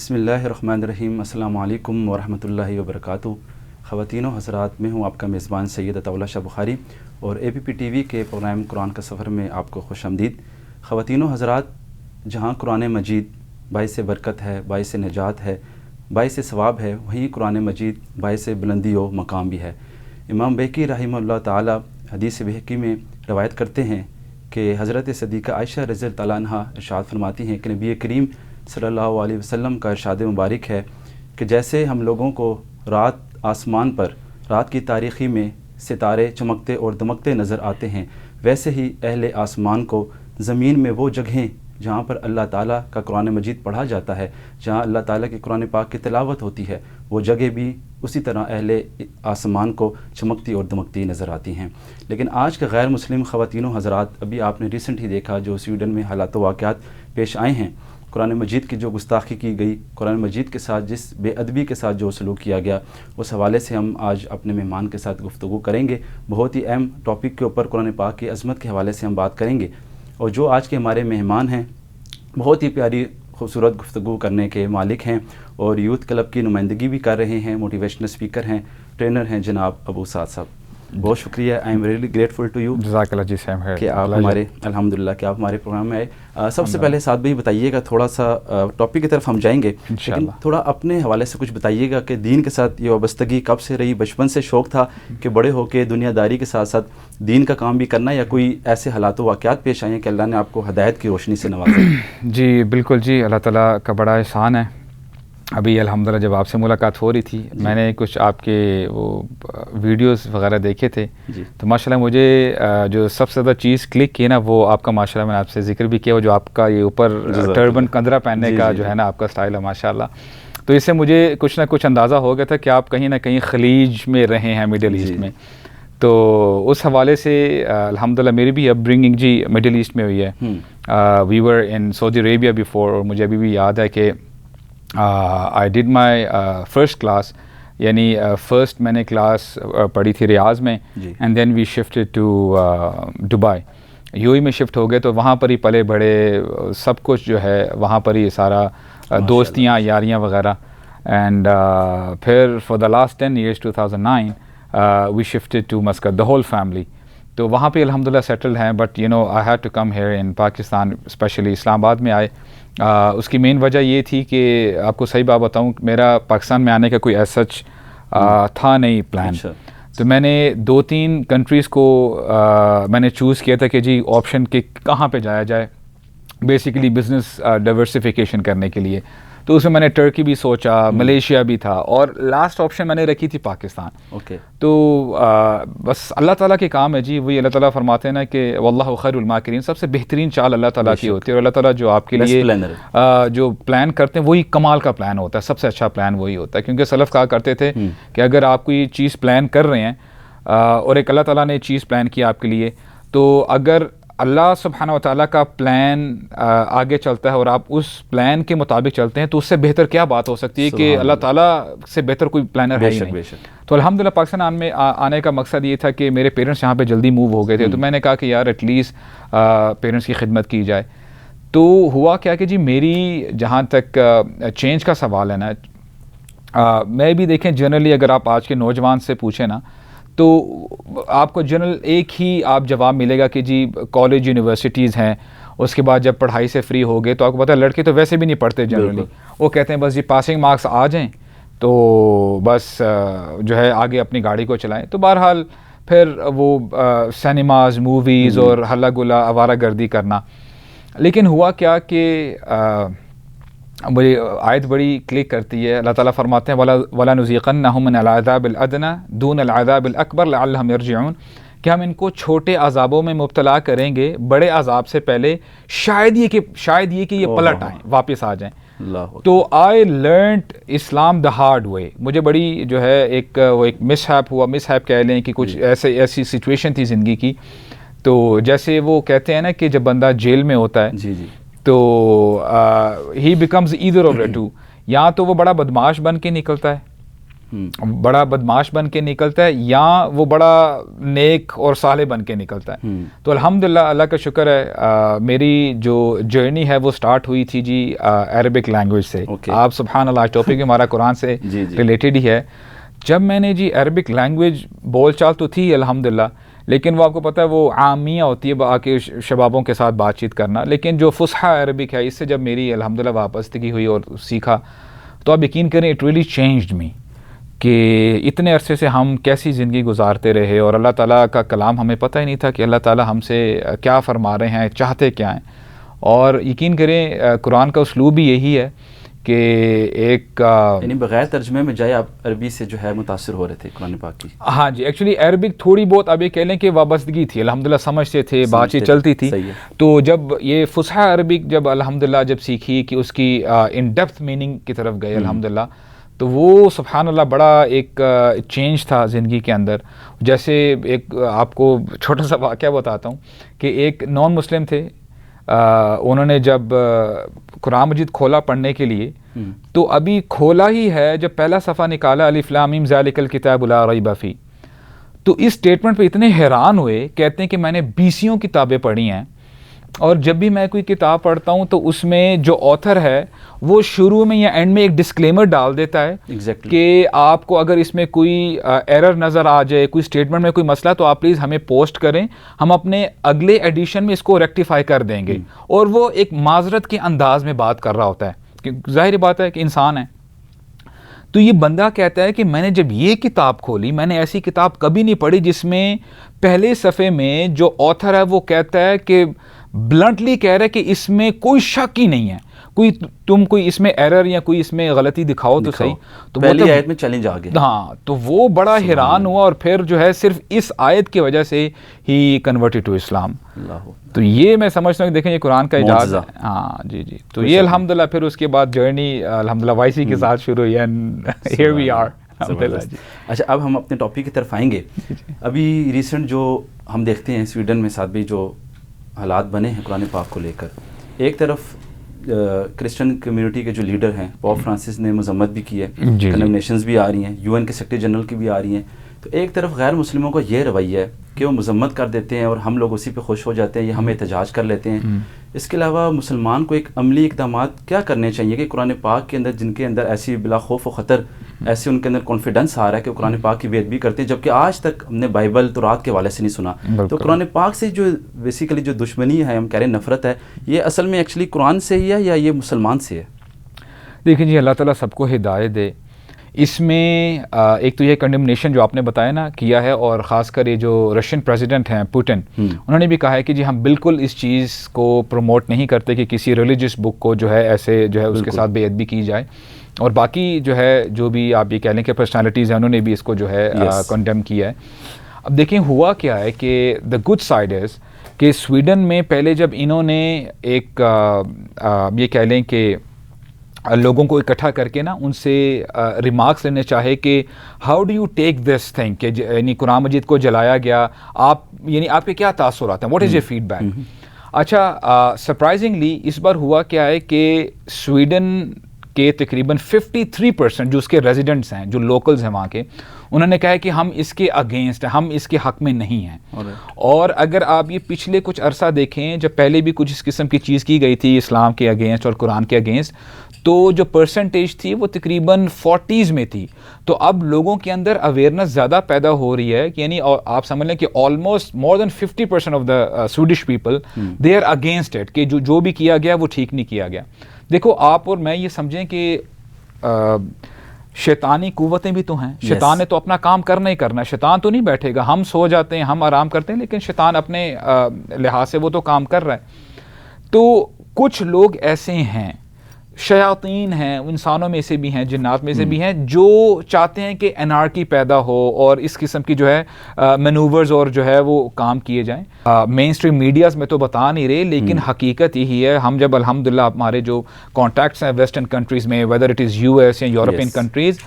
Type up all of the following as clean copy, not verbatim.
بسم اللہ الرحمن الرحیم. السلام علیکم ورحمۃ اللہ وبرکاتہ. خواتین و حضرات، میں ہوں آپ کا میزبان سید عطا اللہ شاہ بخاری اور اے پی پی ٹی وی کے پروگرام قرآن کا سفر میں آپ کو خوش آمدید. خواتین و حضرات، جہاں قرآن مجید باعث برکت ہے، باعث نجات ہے، باعث ثواب ہے، وہیں قرآن مجید باعث بلندی و مقام بھی ہے. امام بہقی رحمہ اللہ تعالی حدیث بہقی میں روایت کرتے ہیں کہ حضرت صدیقہ عائشہ رضی اللہ تعالیٰ عنہ ارشاد فرماتی ہیں کہ نبی کریم صلی اللہ علیہ وسلم کا ارشاد مبارک ہے کہ جیسے ہم لوگوں کو رات آسمان پر رات کی تاریکی میں ستارے چمکتے اور دمکتے نظر آتے ہیں، ویسے ہی اہل آسمان کو زمین میں وہ جگہیں جہاں پر اللہ تعالیٰ کا قرآن مجید پڑھا جاتا ہے، جہاں اللہ تعالیٰ کے قرآن پاک کی تلاوت ہوتی ہے، وہ جگہ بھی اسی طرح اہل آسمان کو چمکتی اور دمکتی نظر آتی ہیں. لیکن آج کے غیر مسلم خواتین و حضرات، ابھی آپ نے ریسنٹ ہی دیکھا جو سویڈن میں حالات و واقعات پیش آئے ہیں، قرآن مجید کی جو گستاخی کی گئی، قرآن مجید کے ساتھ جس بے ادبی کے ساتھ جو سلوک کیا گیا، اس حوالے سے ہم آج اپنے مہمان کے ساتھ گفتگو کریں گے. بہت ہی اہم ٹاپک کے اوپر قرآن پاک کی عظمت کے حوالے سے ہم بات کریں گے. اور جو آج کے ہمارے مہمان ہیں بہت ہی پیاری خوبصورت گفتگو کرنے کے مالک ہیں اور یوتھ کلب کی نمائندگی بھی کر رہے ہیں، موٹیویشنل اسپیکر ہیں، ٹرینر ہیں، جناب ابو سعد صاحب. بہت شکریہ. I am really grateful to you. جزاک اللہ جی. سیم ہے کہ آپ ہمارے الحمدللہ کہ آپ ہمارے پروگرام میں آئے. سب سے پہلے سعد بھائی بتائیے گا، تھوڑا سا ٹاپک کی طرف ہم جائیں گے، لیکن تھوڑا اپنے حوالے سے کچھ بتائیے گا کہ دین کے ساتھ یہ وابستگی کب سے رہی؟ بچپن سے شوق تھا کہ بڑے ہو کے دنیا داری کے ساتھ ساتھ دین کا کام بھی کرنا، یا کوئی ایسے حالات و واقعات پیش آئے ہیں کہ اللہ نے آپ کو ہدایت کی روشنی سے نوازا؟ جی بالکل جی، اللہ تعالیٰ کا بڑا احسان ہے. ابھی الحمدللہ جب آپ سے ملاقات ہو رہی تھی میں نے کچھ آپ کے وہ ویڈیوز وغیرہ دیکھے تھے، تو ماشاءاللہ مجھے جو سب سے زیادہ چیز کلک کی نا وہ آپ کا ماشاءاللہ میں نے آپ سے ذکر بھی کیا، وہ جو آپ کا یہ اوپر ٹربن کندرا پہننے کا جو ہے نا آپ کا سٹائل ہے ماشاءاللہ. تو اس سے مجھے کچھ نہ کچھ اندازہ ہو گیا تھا کہ آپ کہیں نہ کہیں خلیج میں رہے ہیں، مڈل ایسٹ میں. تو اس حوالے سے الحمدللہ میری بھی اپ برنگنگ جی مڈل ایسٹ میں ہوئی ہے. وی ور ان سعودی عربیہ بیفور، اور مجھے ابھی بھی یاد ہے کہ I did my first class، یعنی فرسٹ میں نے کلاس پڑھی تھی ریاض میں، and then we shifted to Dubai. U A میں شفٹ ہو گئے تو وہاں پر ہی پلے بڑے، سب کچھ جو ہے وہاں پر ہی سارا دوستیاں یاریاں وغیرہ. اینڈ پھر for the last 10 years 2009 we shifted to Muscat, the whole family. تو وہاں پہ الحمدللہ سیٹلڈ ہیں، but you know I had to come here in Pakistan, especially Islamabad میں آئے. اس کی مین وجہ یہ تھی کہ آپ کو صحیح بات بتاؤں، میرا پاکستان میں آنے کا کوئی ایز سچ تھا نہیں پلان. تو میں نے 2-3 کنٹریز کو میں نے چوز کیا تھا کہ جی آپشن کہ کہاں پہ جایا جائے، بیسیکلی بزنس ڈائیورسیفیکیشن کرنے کے لیے. تو اس میں نے ٹرکی بھی سوچا، ملیشیا بھی تھا، اور لاسٹ آپشن میں نے رکھی تھی پاکستان. تو بس اللہ تعالیٰ کے کام ہے جی. وہی اللہ تعالیٰ فرماتے ہیں نا کہ واللہ خیر الماکرین، سب سے بہترین چال اللہ تعالیٰ کی ہوتی ہے، اور اللہ تعالیٰ جو آپ کے لیے جو پلان کرتے ہیں وہی کمال کا پلان ہوتا ہے، سب سے اچھا پلان وہی ہوتا ہے. کیونکہ سلف کہا کرتے تھے کہ اگر آپ کوئی چیز پلان کر رہے ہیں اور ایک اللہ تعالیٰ نے چیز پلان کی آپ کے لیے، تو اگر اللہ سبحانہ و تعالیٰ کا پلان آگے چلتا ہے اور آپ اس پلان کے مطابق چلتے ہیں، تو اس سے بہتر کیا بات ہو سکتی ہے کہ اللہ تعالیٰ سے بہتر کوئی پلانر ہے ہی نہیں. تو الحمدللہ پاکستان میں آنے کا مقصد یہ تھا کہ میرے پیرنٹس یہاں پہ جلدی موو ہو گئے تھے، تو میں نے کہا کہ یار ایٹ لیسٹ پیرنٹس کی خدمت کی جائے. تو ہوا کیا کہ جی میری جہاں تک چینج کا سوال ہے نا، میں بھی دیکھیں جنرلی اگر آپ آج کے نوجوان سے پوچھیں نا تو آپ کو جنرل ایک ہی آپ جواب ملے گا کہ جی کالج یونیورسٹیز ہیں. اس کے بعد جب پڑھائی سے فری ہو گئے تو آپ کو پتہ ہے لڑکے تو ویسے بھی نہیں پڑھتے جنرلی، وہ کہتے ہیں بس جی پاسنگ مارکس آ جائیں تو بس جو ہے آگے اپنی گاڑی کو چلائیں. تو بہرحال پھر وہ سینماز، موویز اور ہلا گلا آوارہ گردی کرنا. لیکن ہوا کیا کہ مجھے آیت بڑی کلک کرتی ہے. اللہ تعالیٰ فرماتے ہیں وَلَنُذِيقَنَّهُم مِّنَ الْعَذَابِ الْأَدْنَىٰ دُونَ الْعَذَابِ الْأَكْبَرِ لَعَلَّهُمْ يَرْجِعُونَ، کہ ہم ان کو چھوٹے عذابوں میں مبتلا کریں گے بڑے عذاب سے پہلے، شاید یہ کہ یہ پلٹ آئیں، واپس آ جائیں. تو I learned Islam the hard way. مجھے بڑی جو ہے ایک مس ہیپ ہوا، مس ہیپ کہہ لیں کہ کچھ ایسی سچویشن تھی زندگی کی. تو جیسے وہ کہتے ہیں نا کہ جب بندہ جیل میں ہوتا ہے تو he becomes either of the two, یا تو وہ بڑا بدماش بن کے نکلتا ہے بڑا بدماش بن کے نکلتا ہے یا وہ بڑا نیک اور صالح بن کے نکلتا ہے. تو الحمدللہ اللہ کا شکر ہے میری جو جرنی ہے وہ سٹارٹ ہوئی تھی جی عربک لینگویج سے. آپ سبحان اللہ ٹاپک ہمارا قرآن سے ریلیٹڈ ہی ہے. جب میں نے جی عربک لینگویج بول چال تو تھی الحمدللہ, لیکن وہ آپ کو پتہ ہے وہ عامیہ ہوتی ہے آ کے شبابوں کے ساتھ بات چیت کرنا, لیکن جو فصحیٰ عربک ہے اس سے جب میری الحمدللہ وابستگی ہوئی اور سیکھا تو آپ یقین کریں اٹ ریئلی چینجڈ می کہ اتنے عرصے سے ہم کیسی زندگی گزارتے رہے اور اللہ تعالیٰ کا کلام ہمیں پتہ ہی نہیں تھا کہ اللہ تعالیٰ ہم سے کیا فرما رہے ہیں, چاہتے کیا ہیں. اور یقین کریں قرآن کا اسلوب بھی یہی ہے کہ ایک یعنی بغیر ترجمے میں جائے آپ عربی سے جو ہے متاثر ہو رہے تھے قرآن پاک کی. ہاں جی, ایکچولی عربک تھوڑی بہت اب یہ کہہ لیں کہ وابستگی تھی, الحمدللہ سمجھتے تھے, بات چیت چلتی تھی. تو جب یہ فصحیٰ عربک جب الحمدللہ جب سیکھی کہ اس کی ان ڈیپتھ میننگ کی طرف گئے الحمدللہ, تو وہ سبحان اللہ بڑا ایک چینج تھا زندگی کے اندر. جیسے ایک آپ کو چھوٹا سا واقعہ بتاتا ہوں کہ ایک نان مسلم تھے, انہوں نے جب قرآن مجید کھولا پڑھنے کے لیے تو ابھی کھولا ہی ہے, جب پہلا صفحہ نکالا الف لام میم ذالک الکتاب لا ریب فیہ, تو اس اسٹیٹمنٹ پہ اتنے حیران ہوئے. کہتے ہیں کہ میں نے 20 کتابیں پڑھی ہیں اور جب بھی میں کوئی کتاب پڑھتا ہوں تو اس میں جو آتھر ہے وہ شروع میں یا اینڈ میں ایک ڈسکلیمر ڈال دیتا ہے کہ آپ کو اگر اس میں کوئی ایرر نظر آ جائے, کوئی اسٹیٹمنٹ میں کوئی مسئلہ, تو آپ پلیز ہمیں پوسٹ کریں, ہم اپنے اگلے ایڈیشن میں اس کو ریکٹیفائی کر دیں گے. اور وہ ایک معذرت کے انداز میں بات کر رہا ہوتا ہے کہ ظاہر بات ہے کہ انسان ہے. تو یہ بندہ کہتا ہے کہ میں نے جب یہ کتاب کھولی, میں نے ایسی کتاب کبھی نہیں پڑھی جس میں پہلے صفحے میں جو آتھر ہے وہ کہتا ہے کہ بلنٹلی کہہ رہا ہے کہ اس میں کوئی شک ہی نہیں ہے, تم کوئی اس میں ایرر یا کوئی اس میں غلطی دکھاؤ تو صحیح. تو پہلی آیت میں چیلنج آ گیا. ہاں, تو وہ بڑا حیران ہوا اور پھر جو ہے صرف اس آیت کی وجہ سے ہی کنورٹڈ ٹو اسلام. تو یہ میں سمجھتا ہوں کہ دیکھیں یہ قرآن کا اعجاز ہے. ہاں جی جی. تو یہ الحمدللہ پھر اس کے بعد جرنی الحمدللہ وائی سی کے ساتھ شروع ہوئی اینڈ ہیئر وی آر. اچھا, اب ہم اپنے ٹاپک کی طرف آئیں گے. ابھی ریسنٹ جو ہم دیکھتے ہیں سویڈن میں ساتھ بھی جو حالات بنے ہیں قرآن پاک کو لے کر, ایک طرف کرسچن کمیونٹی کے جو لیڈر ہیں پوپ فرانسس نے مذمت بھی کی ہے, کنڈمنیشنز بھی آ رہی ہیں, UN کے سیکرٹری جنرل کی بھی آ رہی ہیں. تو ایک طرف غیر مسلموں کا یہ رویہ ہے کہ وہ مذمت کر دیتے ہیں اور ہم لوگ اسی پہ خوش ہو جاتے ہیں یا ہم احتجاج کر لیتے ہیں. اس کے علاوہ مسلمان کو ایک عملی اقدامات کیا کرنے چاہیے کہ قرآن پاک کے اندر جن کے اندر ایسی بلا خوف و خطر ایسے ان کے اندر کانفیڈنس آ رہا ہے کہ وہ قرآن پاک کی بے ادبی کرتے ہیں, جبکہ آج تک ہم نے بائبل تورات کے حوالے سے نہیں سنا. تو قرآن پاک سے جو بیسیکلی جو دشمنی ہے, ہم کہہ رہے ہیں نفرت ہے, یہ اصل میں ایکچولی قرآن سے ہی ہے یا یہ مسلمان سے ہے؟ دیکھیں جی, اللہ تعالیٰ سب کو ہدایت دے. اس میں ایک تو یہ کنڈمنیشن جو آپ نے بتایا نا کیا ہے, اور خاص کر یہ جو رشین پریزیڈنٹ ہیں پوٹن, انہوں نے بھی کہا ہے کہ جی ہم بالکل اس چیز کو پروموٹ نہیں کرتے کہ کسی ریلیجس بک کو جو ہے ایسے جو ہے اس کے ساتھ بے ادبی کی جائے. اور باقی جو ہے جو بھی آپ یہ کہہ لیں کہ پرسنالٹیز ہیں انہوں نے بھی اس کو جو ہے کنڈیم کیا ہے. اب دیکھیں ہوا کیا ہے کہ دا گڈ سائڈ از کہ سویڈن میں پہلے جب انہوں نے ایک یہ کہہ لیں کہ لوگوں کو اکٹھا کر کے نا ان سے ریمارکس لینے چاہے کہ how do you take this thing کہ یعنی قرآن مجید کو جلایا گیا, آپ یعنی آپ کے کیا تاثرات ہیں, what is your feedback. اچھا, سرپرائزنگلی اس بار ہوا کیا ہے کہ سویڈن کے تقریباً 53% جو اس کے ریزیڈنٹس ہیں, جو لوکلز ہیں وہاں کے, انہوں نے کہا ہے کہ ہم اس کے اگینسٹ ہیں, ہم اس کے حق میں نہیں ہیں. اور اگر آپ یہ پچھلے کچھ عرصہ دیکھیں جب پہلے بھی کچھ اس قسم کی چیز کی گئی تھی اسلام کے اگینسٹ اور قرآن کے اگینسٹ, تو جو پرسنٹیج تھی وہ تقریباً 40s میں تھی. تو اب لوگوں کے اندر اویئرنیس زیادہ پیدا ہو رہی ہے کہ یعنی آپ سمجھ لیں کہ almost more than 50% of the Swedish people they are against it کہ جو بھی کیا گیا وہ ٹھیک نہیں کیا گیا. دیکھو آپ اور میں یہ سمجھیں کہ شیطانی قوتیں بھی تو ہیں, شیطان نے تو اپنا کام کرنا ہی کرنا ہے, شیطان تو نہیں بیٹھے گا. ہم سو جاتے ہیں, ہم آرام کرتے ہیں, لیکن شیطان اپنے لحاظ سے وہ تو کام کر رہا ہے. تو کچھ لوگ ایسے ہیں, شیاطین ہیں, انسانوں میں سے بھی ہیں, جنات میں سے بھی ہیں, جو چاہتے ہیں کہ انارکی پیدا ہو اور اس قسم کی جو ہے مینوورز اور جو ہے وہ کام کیے جائیں. مین اسٹریم میڈیاز میں تو بتا نہیں رہے, لیکن حقیقت یہی ہے. ہم جب الحمدللہ ہمارے جو کانٹیکٹس ہیں ویسٹرن کنٹریز میں, ویدر اٹ از US یا یورپین کنٹریز,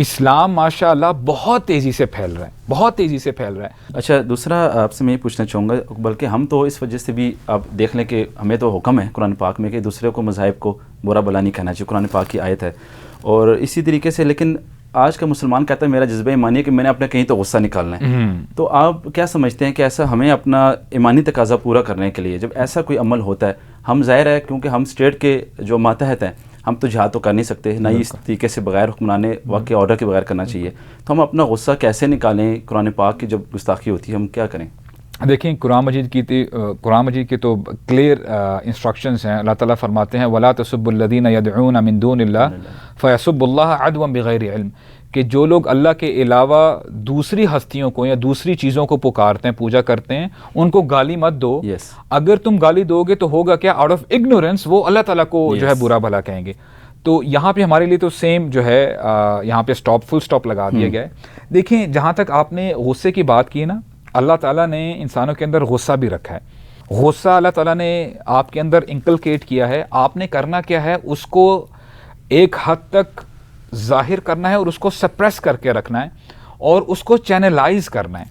اسلام ماشاء اللہ بہت تیزی سے پھیل رہا ہے, بہت تیزی سے پھیل رہا ہے. اچھا, دوسرا آپ سے میں یہ پوچھنا چاہوں گا, بلکہ ہم تو اس وجہ سے بھی آپ دیکھ لیں کہ ہمیں تو حکم ہے قرآن پاک میں کہ دوسرے کو مذاہب کو برا بلا نہیں کہنا چاہیے, قرآن پاک کی آیت ہے. اور اسی طریقے سے لیکن آج کا مسلمان کہتا ہے میرا جذبہ ایمانی ہے کہ میں نے اپنا کہیں تو غصہ نکالنا ہے. تو آپ کیا سمجھتے ہیں کہ ایسا ہمیں اپنا ایمانی تقاضا پورا کرنے کے لیے جب ایسا کوئی عمل ہوتا ہے, ہم ظاہر ہے کیونکہ ہم اسٹیٹ کے جو ماتحت ہیں, ہم تو جہاد تو کر نہیں سکتے, نہ ہی اس طریقے سے بغیر حکمران وقت کے آرڈر کے بغیر کرنا چاہیے, تو ہم اپنا غصہ کیسے نکالیں؟ قرآن پاک کی جب گستاخی ہوتی ہے ہم کیا کریں؟ دیکھیں قرآن مجید کی تو کلیئر انسٹرکشنز ہیں. اللہ تعالیٰ فرماتے ہیں وَلَا تَسُبُّوا الَّذِينَ يَدْعُونَ مِن دُونِ اللَّهِ فَيَسُبُّوا اللَّهَ عَدْوًا بِغَيْرِ عِلْم, کہ جو لوگ اللہ کے علاوہ دوسری ہستیوں کو یا دوسری چیزوں کو پکارتے ہیں, پوجا کرتے ہیں, ان کو گالی مت دو. اگر تم گالی دو گے تو ہوگا کیا؟ آؤٹ آف اگنورینس وہ اللہ تعالیٰ کو جو ہے برا بھلا کہیں گے. تو یہاں پہ ہمارے لیے تو سیم جو ہے یہاں پہ فل اسٹاپ لگا دیا گیا ہے. دیکھیں جہاں تک آپ نے غصے کی بات کی نا, اللہ تعالیٰ نے انسانوں کے اندر غصہ بھی رکھا ہے. غصہ اللہ تعالیٰ نے آپ کے اندر انکلکیٹ کیا ہے. آپ نے کرنا کیا ہے, اس کو ایک حد تک ظاہر کرنا ہے اور اس کو سپریس کر کے رکھنا ہے اور اس کو چینلائز کرنا ہے.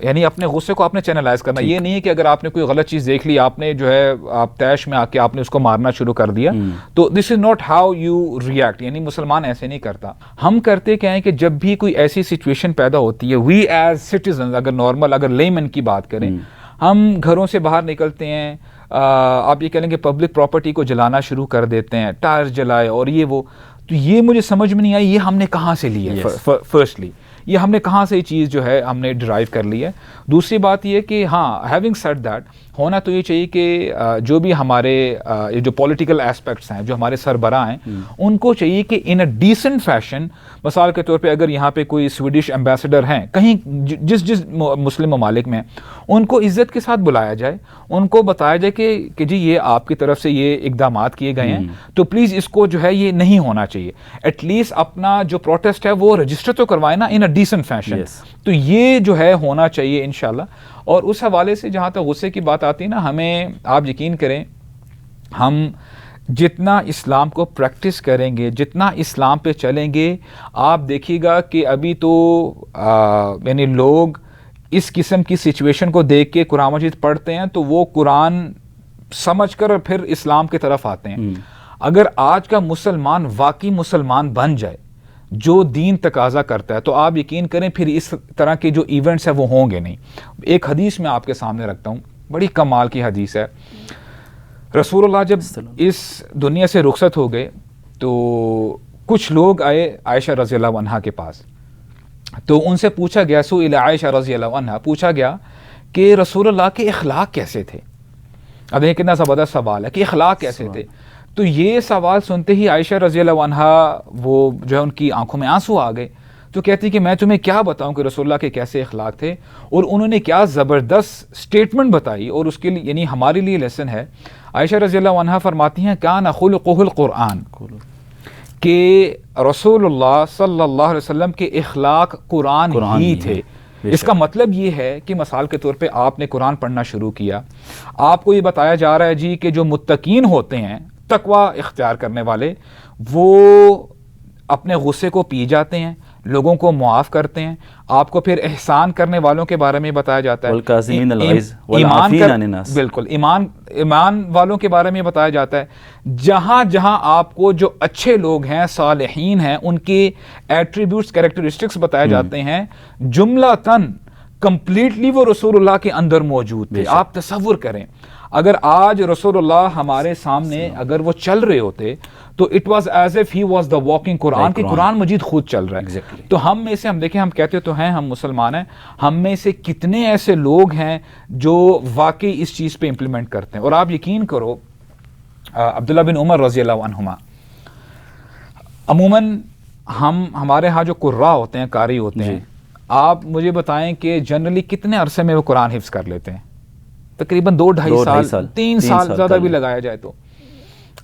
یعنی اپنے غصے کو آپ نے چینلائز کرنا ہے. یہ نہیں ہے کہ اگر آپ نے کوئی غلط چیز دیکھ لی, آپ نے جو ہے آپ تیش میں آ کے آپ نے اس کو مارنا شروع کر دیا, تو this is not how you react. یعنی مسلمان ایسے نہیں کرتا. ہم کرتے کیا ہیں کہ جب بھی کوئی ایسی سچویشن پیدا ہوتی ہے, وی ایز سٹیزن اگر نارمل اگر لیمن کی بات کریں, ہم گھروں سے باہر نکلتے ہیں, آپ یہ کہہ لیں کہ پبلک پراپرٹی کو جلانا شروع کر دیتے ہیں, ٹائر جلائے اور یہ وہ. تو یہ مجھے سمجھ میں نہیں آئی یہ ہم نے کہاں سے لی ہے. فرسٹلی یہ ہم نے کہاں سے یہ چیز جو ہے ہم نے ڈرائیو کر لی ہے. دوسری بات یہ کہ ہاں ہیونگ سیڈ دیٹ, ہونا تو یہ چاہیے کہ جو بھی ہمارے جو پولیٹیکل ایسپیکٹس ہیں, جو ہمارے سربراہ ہیں, ان کو چاہیے کہ ان اے ڈیسنٹ فیشن, مثال کے طور پہ اگر یہاں پہ کوئی سویڈش ایمبیسڈر ہیں کہیں جس مسلم ممالک میں, ان کو عزت کے ساتھ بلایا جائے, ان کو بتایا جائے کہ جی یہ آپ کی طرف سے یہ اقدامات کیے گئے ہیں, تو پلیز اس کو جو ہے یہ نہیں ہونا چاہیے. ایٹ لیسٹ اپنا جو پروٹیسٹ ہے وہ رجسٹر تو کروائے نا ان اے ڈیسنٹ فیشن. تو یہ جو ہے ہونا چاہیے انشاءاللہ. اور اس حوالے سے جہاں تک غصے کی بات آتی ہے نا, ہمیں آپ یقین کریں ہم جتنا اسلام کو پریکٹس کریں گے, جتنا اسلام پہ چلیں گے, آپ دیکھیے گا کہ ابھی تو یعنی لوگ اس قسم کی سچویشن کو دیکھ کے قرآن مجید پڑھتے ہیں تو وہ قرآن سمجھ کر پھر اسلام کی طرف آتے ہیں. اگر آج کا مسلمان واقعی مسلمان بن جائے جو دین تقاضا کرتا ہے, تو آپ یقین کریں پھر اس طرح کے جو ایونٹس ہیں وہ ہوں گے نہیں. ایک حدیث میں آپ کے سامنے رکھتا ہوں, بڑی کمال کی حدیث ہے. رسول اللہ جب اس دنیا سے رخصت ہو گئے تو کچھ لوگ آئے عائشہ رضی اللہ عنہا کے پاس, تو ان سے پوچھا گیا, سئل عائشہ رضی اللہ عنہا, پوچھا گیا کہ رسول اللہ کے اخلاق کیسے تھے. اب یہ کتنا زبردست سوال ہے کہ اخلاق کیسے تھے. تو یہ سوال سنتے ہی عائشہ رضی اللہ عنہا وہ جو ہے ان کی آنکھوں میں آنسو آ گئے. تو کہتی کہ میں تمہیں کیا بتاؤں کہ رسول اللہ کے کیسے اخلاق تھے, اور انہوں نے کیا زبردست سٹیٹمنٹ بتائی, اور اس کے لیے یعنی ہمارے لیے لیسن ہے. عائشہ رضی اللہ عنہا فرماتی ہیں کان خلقہ القرآن, کہ رسول اللہ صلی اللہ علیہ وسلم کے اخلاق قرآن ہی تھے. اس کا مطلب یہ ہے کہ مثال کے طور پہ آپ نے قرآن پڑھنا شروع کیا, آپ کو یہ بتایا جا رہا ہے جی کہ جو متقین ہوتے ہیں, تقوی اختیار کرنے والے, وہ اپنے غصے کو پی جاتے ہیں, لوگوں کو معاف کرتے ہیں. آپ کو پھر احسان کرنے والوں کے بارے میں بتایا جاتا ہے, بالکل ایمان والوں کے بارے میں بتایا جاتا ہے. جہاں جہاں آپ کو جو اچھے لوگ ہیں, صالحین ہیں, ان کے ایٹریبیوٹس, کریکٹرسٹکس بتائے جاتے ہیں, جملتاً کمپلیٹلی وہ رسول اللہ کے اندر موجود تھے. آپ تصور کریں اگر آج رسول اللہ ہمارے سامنے اگر وہ چل رہے ہوتے تو it was as if he was the walking قرآن, کہ قرآن مجید خود چل رہا ہے. تو ہم میں سے, ہم دیکھیں ہم کہتے تو ہیں ہم مسلمان ہیں, ہم میں سے کتنے ایسے لوگ ہیں جو واقعی اس چیز پہ امپلیمنٹ کرتے ہیں. اور آپ یقین کرو عبداللہ بن عمر رضی اللہ عنہما, عموماً ہمارے ہاں جو قراء ہوتے ہیں, قاری ہوتے ہیں, آپ مجھے بتائیں کہ جنرلی کتنے عرصے میں وہ قرآن حفظ کر لیتے ہیں؟ تقریباً 2-2.5 سال 3 سال زیادہ بھی لگایا جائے تو.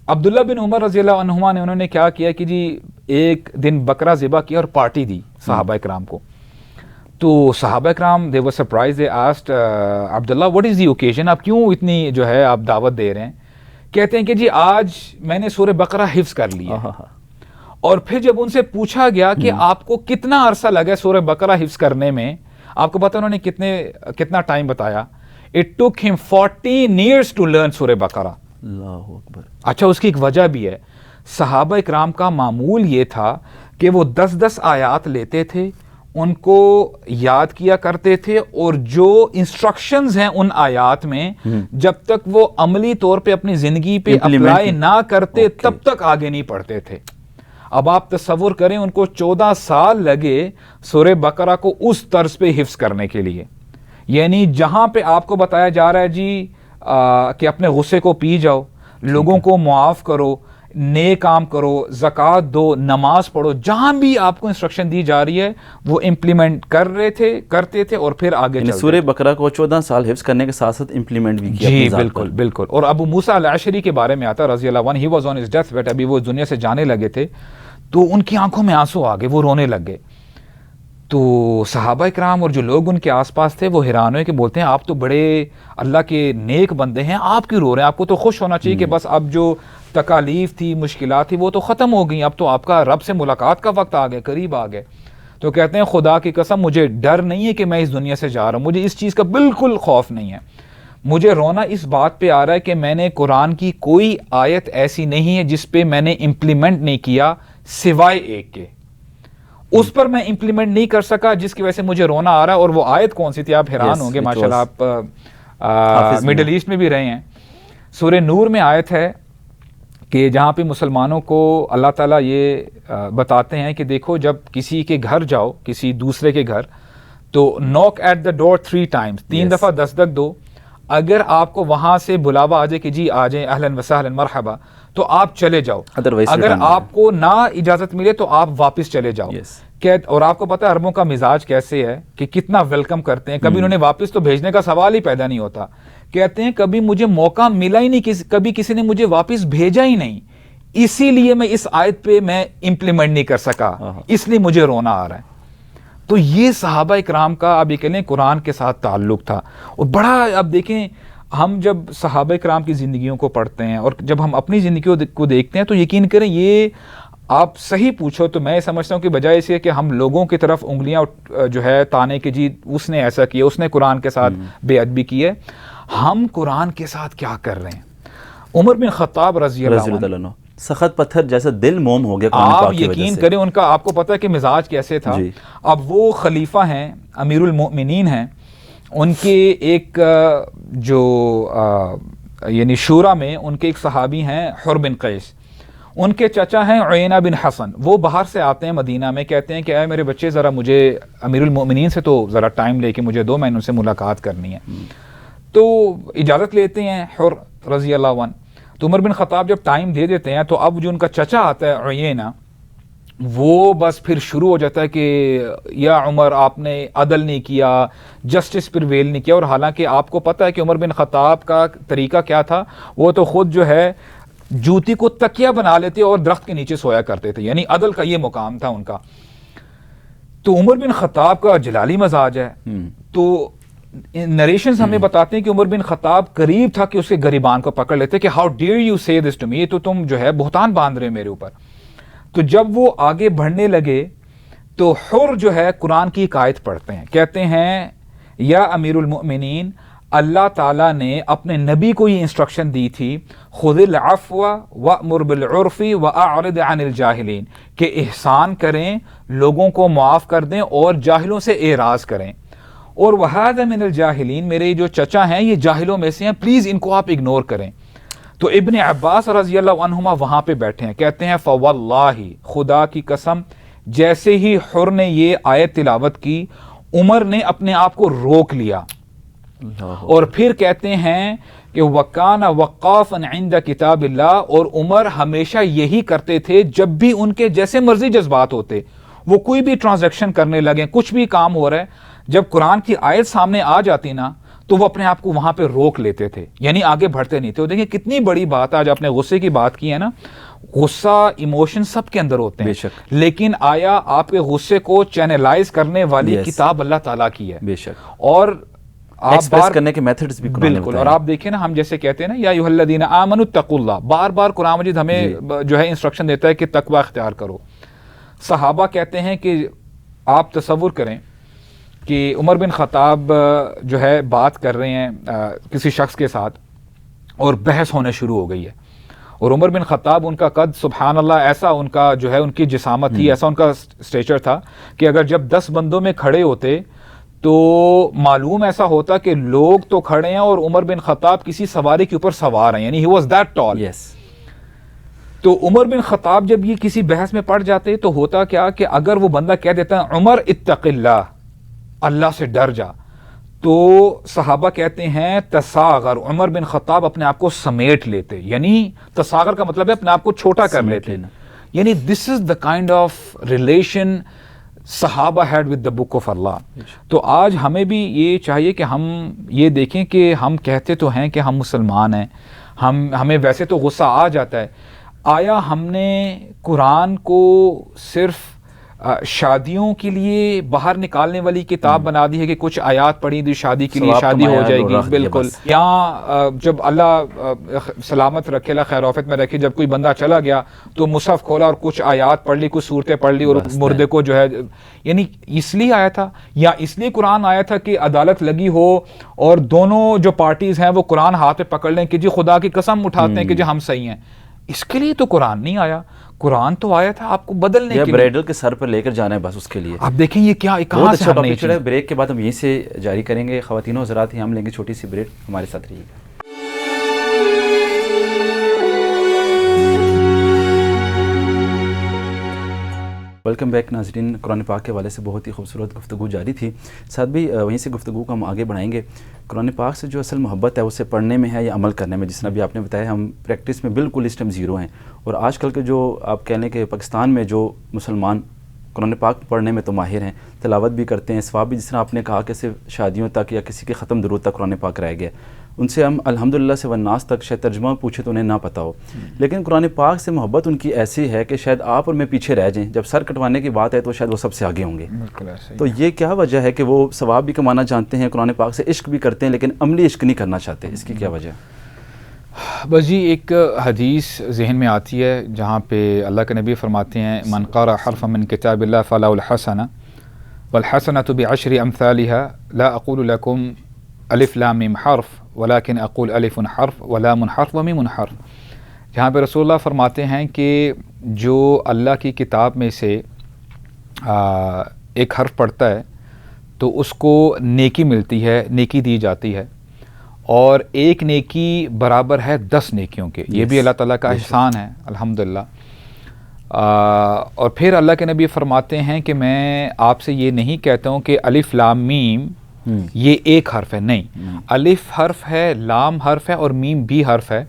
عبداللہ بن عمر رضی اللہ عنہما نے, انہوں نے کیا کیا کہ جی ایک دن بکرا ذبح کیا اور پارٹی دی صحابہ اکرام کو. تو صحابہ اکرام they were surprised, they asked Abdullah what is the occasion, آپ کیوں اتنی جو ہے آپ دعوت دے رہے ہیں؟ کہتے ہیں کہ جی آج میں نے سورہ بقرہ حفظ کر لی ہے. اور پھر جب ان سے پوچھا گیا کہ آپ کو کتنا عرصہ لگا سورہ بقرہ حفظ کرنے میں, آپ کو پتہ انہوں نے کتنا ٹائم بتایا. It took him 14 years to learn سورہ بقرہ. اللہ اکبر. اچھا اس کی ایک وجہ بھی ہے, صحابہ اکرام کا معمول یہ تھا کہ وہ 10 آیات لیتے تھے, ان کو یاد کیا کرتے تھے, اور جو انسٹرکشنز ہیں ان آیات میں جب تک وہ عملی طور پہ اپنی زندگی پہ اپلائی نہ کرتے تب تک آگے نہیں پڑھتے تھے. اب آپ تصور کریں ان کو 14 سال لگے سورہ بقرہ کو اس طرز پہ حفظ کرنے کے لیے. یعنی جہاں پہ آپ کو بتایا جا رہا ہے جی کہ اپنے غصے کو پی جاؤ, لوگوں کو معاف کرو, نیک کام کرو, زکوٰۃ دو, نماز پڑھو, جہاں بھی آپ کو انسٹرکشن دی جا رہی ہے وہ امپلیمنٹ کرتے تھے اور پھر آگے چلتے. سورہ بقرہ کو 14 سال حفظ کرنے کے ساتھ ساتھ امپلیمنٹ بھی کیا. جی بالکل بالکل. اور ابو موسیٰ الاشعری کے بارے میں آتا رضی اللہ عنہ, he was on his death bed, ابھی وہ دنیا سے جانے لگے تھے, تو ان کی آنکھوں میں آنسو آ گئے, وہ رونے لگ گئے. تو صحابہ کرام اور جو لوگ ان کے آس پاس تھے وہ حیران ہوئے کہ بولتے ہیں آپ تو بڑے اللہ کے نیک بندے ہیں, آپ کیوں رو رہے ہیں؟ آپ کو تو خوش ہونا چاہیے کہ بس اب جو تکالیف تھی, مشکلات تھی, وہ تو ختم ہو گئی, اب تو آپ کا رب سے ملاقات کا وقت آ گیا, قریب آ گئے. تو کہتے ہیں خدا کی قسم مجھے ڈر نہیں ہے کہ میں اس دنیا سے جا رہا ہوں, مجھے اس چیز کا بالکل خوف نہیں ہے. مجھے رونا اس بات پہ آ رہا ہے کہ میں نے قرآن کی کوئی آیت ایسی نہیں ہے جس پہ میں نے امپلیمنٹ نہیں کیا سوائے ایک کے. اس پر میں امپلیمنٹ نہیں کر سکا جس کی وجہ سے مجھے رونا آ رہا ہے. اور وہ آیت کون سی تھی؟ آپ حیران ہوں گے, ماشاءاللہ آپ مڈل ایسٹ میں بھی رہے ہیں. سورہ نور میں آیت ہے کہ جہاں پہ مسلمانوں کو اللہ تعالیٰ یہ بتاتے ہیں کہ دیکھو جب کسی کے گھر جاؤ, کسی دوسرے کے گھر, تو نوک ایٹ دا ڈور 3 times, 3 دفعہ دستک دو. اگر آپ کو وہاں سے بلاوا آ جائے کہ جی آ جائیں, اہلاً وسہلاً مرحبا, تو آپ چلے جاؤ. اگر آپ کو نہ اجازت ملے تو آپ واپس چلے جاؤ. اور آپ کو پتہ ہے عربوں کا مزاج کیسے ہے کہ کتنا ویلکم کرتے ہیں. کبھی انہوں نے واپس تو بھیجنے کا سوال ہی پیدا نہیں ہوتا. کہتے ہیں کبھی مجھے موقع ملا ہی نہیں, کبھی کسی نے مجھے واپس بھیجا ہی نہیں, اسی لیے میں اس آیت پہ میں امپلیمنٹ نہیں کر سکا, اس لیے مجھے رونا آ رہا ہے. تو یہ صحابہ اکرام کا اب یہ کہہ لیں قرآن کے ساتھ تعلق تھا. اور بڑا اب دیکھیں ہم جب صحابہ اکرام کی زندگیوں کو پڑھتے ہیں اور جب ہم اپنی زندگیوں کو دیکھتے ہیں تو یقین کریں یہ آپ صحیح پوچھو تو میں سمجھتا ہوں کہ بجائے اس کہ ہم لوگوں کی طرف انگلیاں جو ہے تانے کہ جی اس نے ایسا کیا, اس نے قرآن کے ساتھ بے ادبی کی ہے, ہم قرآن کے ساتھ کیا کر رہے ہیں. عمر بن خطاب رضی اللہ عنہ سخت پتھر جیسا دل موم ہو گیا. آپ یقین کریں ان کا آپ کو پتہ ہے کہ مزاج کیسے تھا. اب وہ خلیفہ ہیں, امیر المؤمنین ہیں, ان کے ایک جو یعنی شورا میں ان کے ایک صحابی ہیں حر بن قیس, ان کے چچا ہیں عینہ بن حسن. وہ باہر سے آتے ہیں مدینہ میں, کہتے ہیں کہ اے میرے بچے ذرا مجھے امیر المؤمنین سے تو ذرا ٹائم لے کے مجھے دو, میں ان سے ملاقات کرنی ہے. تو اجازت لیتے ہیں حر رضی اللہ عنہ. تو عمر بن خطاب جب ٹائم دے دیتے ہیں تو اب جو ان کا چچا آتا ہے عینہ, وہ بس پھر شروع ہو جاتا ہے کہ یا عمر آپ نے عدل نہیں کیا, جسٹس پریویل نہیں کیا. اور حالانکہ آپ کو پتہ ہے کہ عمر بن خطاب کا طریقہ کیا تھا, وہ تو خود جو ہے جوتی کو تکیہ بنا لیتے اور درخت کے نیچے سویا کرتے تھے, یعنی عدل کا یہ مقام تھا ان کا. تو عمر بن خطاب کا جلالی مزاج ہے. تو نریشنز ہمیں بتاتے ہیں کہ عمر بن خطاب قریب تھا کہ اس کے گریبان کو پکڑ لیتے کہ ہاؤ ڈیئر یو سے دس ٹو می, تو تم جو ہے بہتان باندھ رہے میرے اوپر. تو جب وہ آگے بڑھنے لگے تو حر جو ہے قرآن کی ایک آیت پڑھتے ہیں, کہتے ہیں یا امیر المؤمنین, اللہ تعالیٰ نے اپنے نبی کو یہ انسٹرکشن دی تھی خذ العفو وامر بالعرف واعرض عن الجاہلین, کہ احسان کریں, لوگوں کو معاف کر دیں اور جاہلوں سے اعراض کریں. اور وہذا من الجاہلین, میرے جو چچا ہیں یہ جاہلوں میں سے ہیں, پلیز ان کو آپ اگنور کریں. تو ابن عباس رضی اللہ عنہما وہاں پہ بیٹھے ہیں, کہتے ہیں فواللہ, خدا کی قسم, جیسے ہی حر نے یہ آیت تلاوت کی عمر نے اپنے آپ کو روک لیا. اور پھر کہتے ہیں کہ وَكَانَ وَقَّافًا عِنْدَ كِتَابِ اللَّهِ, اور عمر ہمیشہ یہی کرتے تھے جب بھی ان کے جیسے مرضی جذبات ہوتے, وہ کوئی بھی ٹرانزیکشن کرنے لگے, کچھ بھی کام ہو رہا ہے, جب قرآن کی آیت سامنے آ جاتی نا تو وہ اپنے آپ کو وہاں پہ روک لیتے تھے, یعنی آگے بڑھتے نہیں تھے. وہ دیکھیں کتنی بڑی بات ہے, آج آپ نے غصے کی بات کی ہے نا, غصہ ایموشن سب کے اندر ہوتے ہیں, لیکن آیا آپ کے غصے کو چینلائز کرنے والی کتاب اللہ تعالیٰ کی ہے. بے شک. اور آپ بار کرنے کے میتھڈز بھی بالکل. اور آپ دیکھیں نا, ہم جیسے کہتے ہیں نا یا ایھا الذین آمنوا اتقوا اللہ, بار بار قرآن مجید ہمیں جو ہے انسٹرکشن دیتا ہے کہ تقوی اختیار کرو. صحابہ کہتے ہیں کہ آپ تصور کریں کہ عمر بن خطاب جو ہے بات کر رہے ہیں کسی شخص کے ساتھ اور بحث ہونے شروع ہو گئی ہے, اور عمر بن خطاب ان کا قد سبحان اللہ ایسا ان کا جو ہے ان کی جسامت تھی, ایسا ان کا اسٹیچر تھا کہ اگر جب 10 بندوں میں کھڑے ہوتے تو معلوم ایسا ہوتا کہ لوگ تو کھڑے ہیں اور عمر بن خطاب کسی سواری کے اوپر سوار ہیں, یعنی ہی واز دیٹ ٹال. تو عمر بن خطاب جب یہ کسی بحث میں پڑ جاتے تو ہوتا کیا کہ اگر وہ بندہ کہہ دیتا عمر اتق اللہ, اللہ سے ڈر جا, تو صحابہ کہتے ہیں تصاغر, عمر بن خطاب اپنے آپ کو سمیٹ لیتے, یعنی تصاغر کا مطلب ہے اپنے آپ کو چھوٹا کر لیتے, یعنی this is the kind of relation صحابہ had with the book of اللہ. تو آج ہمیں بھی یہ چاہیے کہ ہم یہ دیکھیں کہ ہم کہتے تو ہیں کہ ہم مسلمان ہیں, ہمیں ویسے تو غصہ آ جاتا ہے, آیا ہم نے قرآن کو صرف شادیوں کے لیے باہر نکالنے والی کتاب بنا دی ہے کہ کچھ آیات پڑھی دی شادی کے لیے شادی ہو جائے گی؟ بالکل. یا جب اللہ سلامت رکھے, اللہ خیر آفت میں رکھے, جب کوئی بندہ چلا گیا تو مصحف کھولا اور کچھ آیات پڑھ لی, کچھ صورتیں پڑھ لی اور مردے کو جو ہے, یعنی اس لیے آیا تھا یا اس لیے قرآن آیا تھا کہ عدالت لگی ہو اور دونوں جو پارٹیز ہیں وہ قرآن ہاتھ پہ پکڑ لیں کہ جی خدا کی قسم اٹھاتے ہیں کہ جی ہم صحیح ہیں. اس کے لیے تو قرآن نہیں آیا, قرآن تو آیا تھا آپ کو بدلنے کے لیے, بریڈل کے سر پر لے کر جانا ہے بس اس کے لیے. آپ دیکھیں یہ کیا کہاں سے ہم نے چڑھا. بریک کے بعد ہم یہیں سے جاری کریں گے. خواتین و حضرات, ہم لیں گے چھوٹی سی بریک, ہمارے ساتھ رہیے گا. ویلکم بیک ناظرین. قرآن پاک کے حوالے سے بہت ہی خوبصورت گفتگو جاری تھی. ساتھ بھی وہیں سے گفتگو کو ہم آگے بڑھائیں گے. قرآن پاک سے جو اصل محبت ہے اسے پڑھنے میں ہے یا عمل کرنے میں؟ جس طرح بھی آپ نے بتایا ہم پریکٹس میں بالکل اس ٹائم زیرو ہیں, اور آج کل کے جو آپ کہہ لیں کہ پاکستان میں جو مسلمان قرآن پاک پڑھنے میں تو ماہر ہیں, تلاوت بھی کرتے ہیں, ثواب بھی, جس طرح آپ نے کہا کہ صرف شادیوں تک یا کسی کے ختم درود تک قرآن پاک رہ گیا, ان سے ہم الحمدللہ سے والناس تک شاید ترجمہ پوچھے تو انہیں نہ پتہ ہو, لیکن قرآن پاک سے محبت ان کی ایسی ہے کہ شاید آپ اور میں پیچھے رہ جائیں. جب سر کٹوانے کی بات ہے تو شاید وہ سب سے آگے ہوں گے. تو یہ کیا وجہ ہے کہ وہ ثواب بھی کمانا چاہتے ہیں, قرآن پاک سے عشق بھی کرتے ہیں, لیکن عملی عشق نہیں کرنا چاہتے؟ اس کی کیا وجہ؟ بس جی ایک حدیث ذہن میں آتی ہے جہاں پہ اللہ کے نبی فرماتے ہیں من قرأ حرفا من کتاب اللہ فلہ الحسنہ والحسنۃ بعشر امثالها لا اقول لكم الف لام میم حرف ولكن اقول الف حرف ولام حرف ومیم حرف. جہاں پہ رسول اللہ فرماتے ہیں کہ جو اللہ کی کتاب میں سے ایک حرف پڑھتا ہے تو اس کو نیکی ملتی ہے, نیکی دی جاتی ہے, اور ایک نیکی برابر ہے 10 نیکیوں کے. یہ بھی اللہ تعالیٰ کا احسان ہے الحمدللہ. اور پھر اللہ کے نبی فرماتے ہیں کہ میں آپ سے یہ نہیں کہتا ہوں کہ الف لام میم یہ ایک حرف ہے, نہیں, الف حرف ہے, لام حرف ہے اور میم بھی حرف ہے.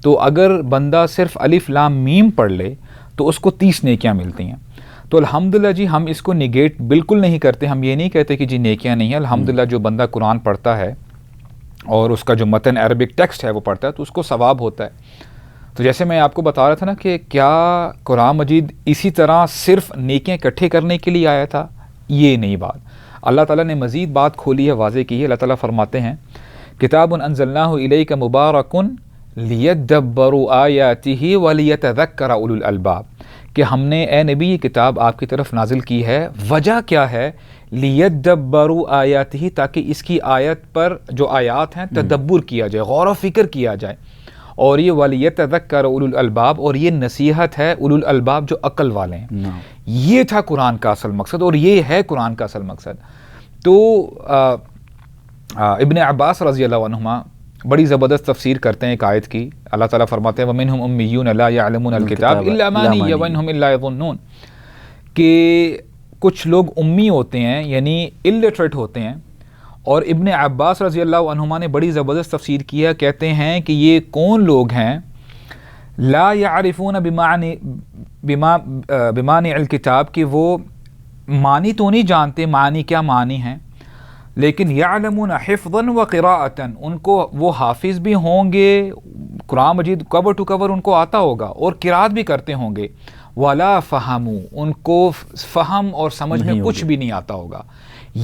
تو اگر بندہ صرف الف لام میم پڑھ لے تو اس کو 30 نیکیاں ملتی ہیں. تو الحمدللہ جی ہم اس کو نگیٹ بالکل نہیں کرتے, ہم یہ نہیں کہتے کہ جی نیکیاں نہیں ہیں. الحمدللہ جو بندہ قرآن پڑھتا ہے اور اس کا جو متن عربک ٹیکسٹ ہے وہ پڑھتا ہے تو اس کو ثواب ہوتا ہے. تو جیسے میں آپ کو بتا رہا تھا نا کہ کیا قرآن مجید اسی طرح صرف نیکیاں اکٹھے کرنے کے لیے آیا تھا؟ یہ نہیں بات. اللہ تعالیٰ نے مزید بات کھولی ہے, واضح کی ہے. اللہ تعالیٰ فرماتے ہیں کتاب انزلناہ الیک مبارک لیدبروا آیاتہ ولیتذکر اولو الالباب, کہ ہم نے اے نبی یہ کتاب آپ کی طرف نازل کی ہے. وجہ کیا ہے؟ لیدبروا آیاتہ, تاکہ اس کی آیت پر جو آیات ہیں تدبر کیا جائے, غور و فکر کیا جائے. اور یہ ولیتذکر اولو الالباب, اور یہ نصیحت ہے اولو الالباب جو عقل والے ہیں. یہ تھا قرآن کا اصل مقصد, اور یہ ہے قرآن کا اصل مقصد. تو ابن عباس رضی اللہ عنہما بڑی زبردست تفسیر کرتے ہیں ایک آیت کی. اللہ تعالیٰ فرماتے ہیں وَمِنْهُمْ أُمِّيُّونَ لَا يَعْلَمُونَ الْكِتَابَ إِلَّا أَمَانِيَّ وَإِنْهُمْ إِلَّا يَظُنُّونَ, کہ کچھ لوگ امی ہوتے ہیں یعنی الٹریٹ ہوتے ہیں. اور ابن عباس رضی اللہ عنہما نے بڑی زبردست تفسیر کی ہے, کہتے ہیں کہ یہ کون لوگ ہیں لا يعرفون بمعنی الکتاب, کہ وہ معنی تو نہیں جانتے, معنی کیا معنی ہیں, لیکن یعلمون حفظا و قراءتا, ان کو وہ حافظ بھی ہوں گے, قرآن مجید کور ٹو کور ان کو آتا ہوگا اور قراءت بھی کرتے ہوں گے. ولا فہموا, ان کو فہم اور سمجھ میں کچھ بھی نہیں آتا ہوگا.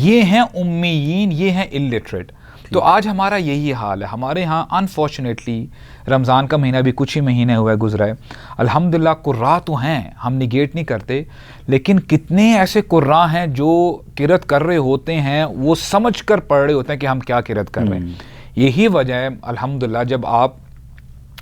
یہ ہیں امیین, یہ ہیں الٹریٹ. تو آج ہمارا یہی حال ہے. ہمارے ہاں انفارچونیٹلی رمضان کا مہینہ بھی کچھ ہی مہینے ہوا ہے گزرا ہے, الحمدللہ قراء تو ہیں, ہم نگیٹ نہیں کرتے, لیکن کتنے ایسے قراء ہیں جو قرأت کر رہے ہوتے ہیں, وہ سمجھ کر پڑھ رہے ہوتے ہیں کہ ہم کیا قرأت کر رہے ہیں. یہی وجہ ہے الحمدللہ جب آپ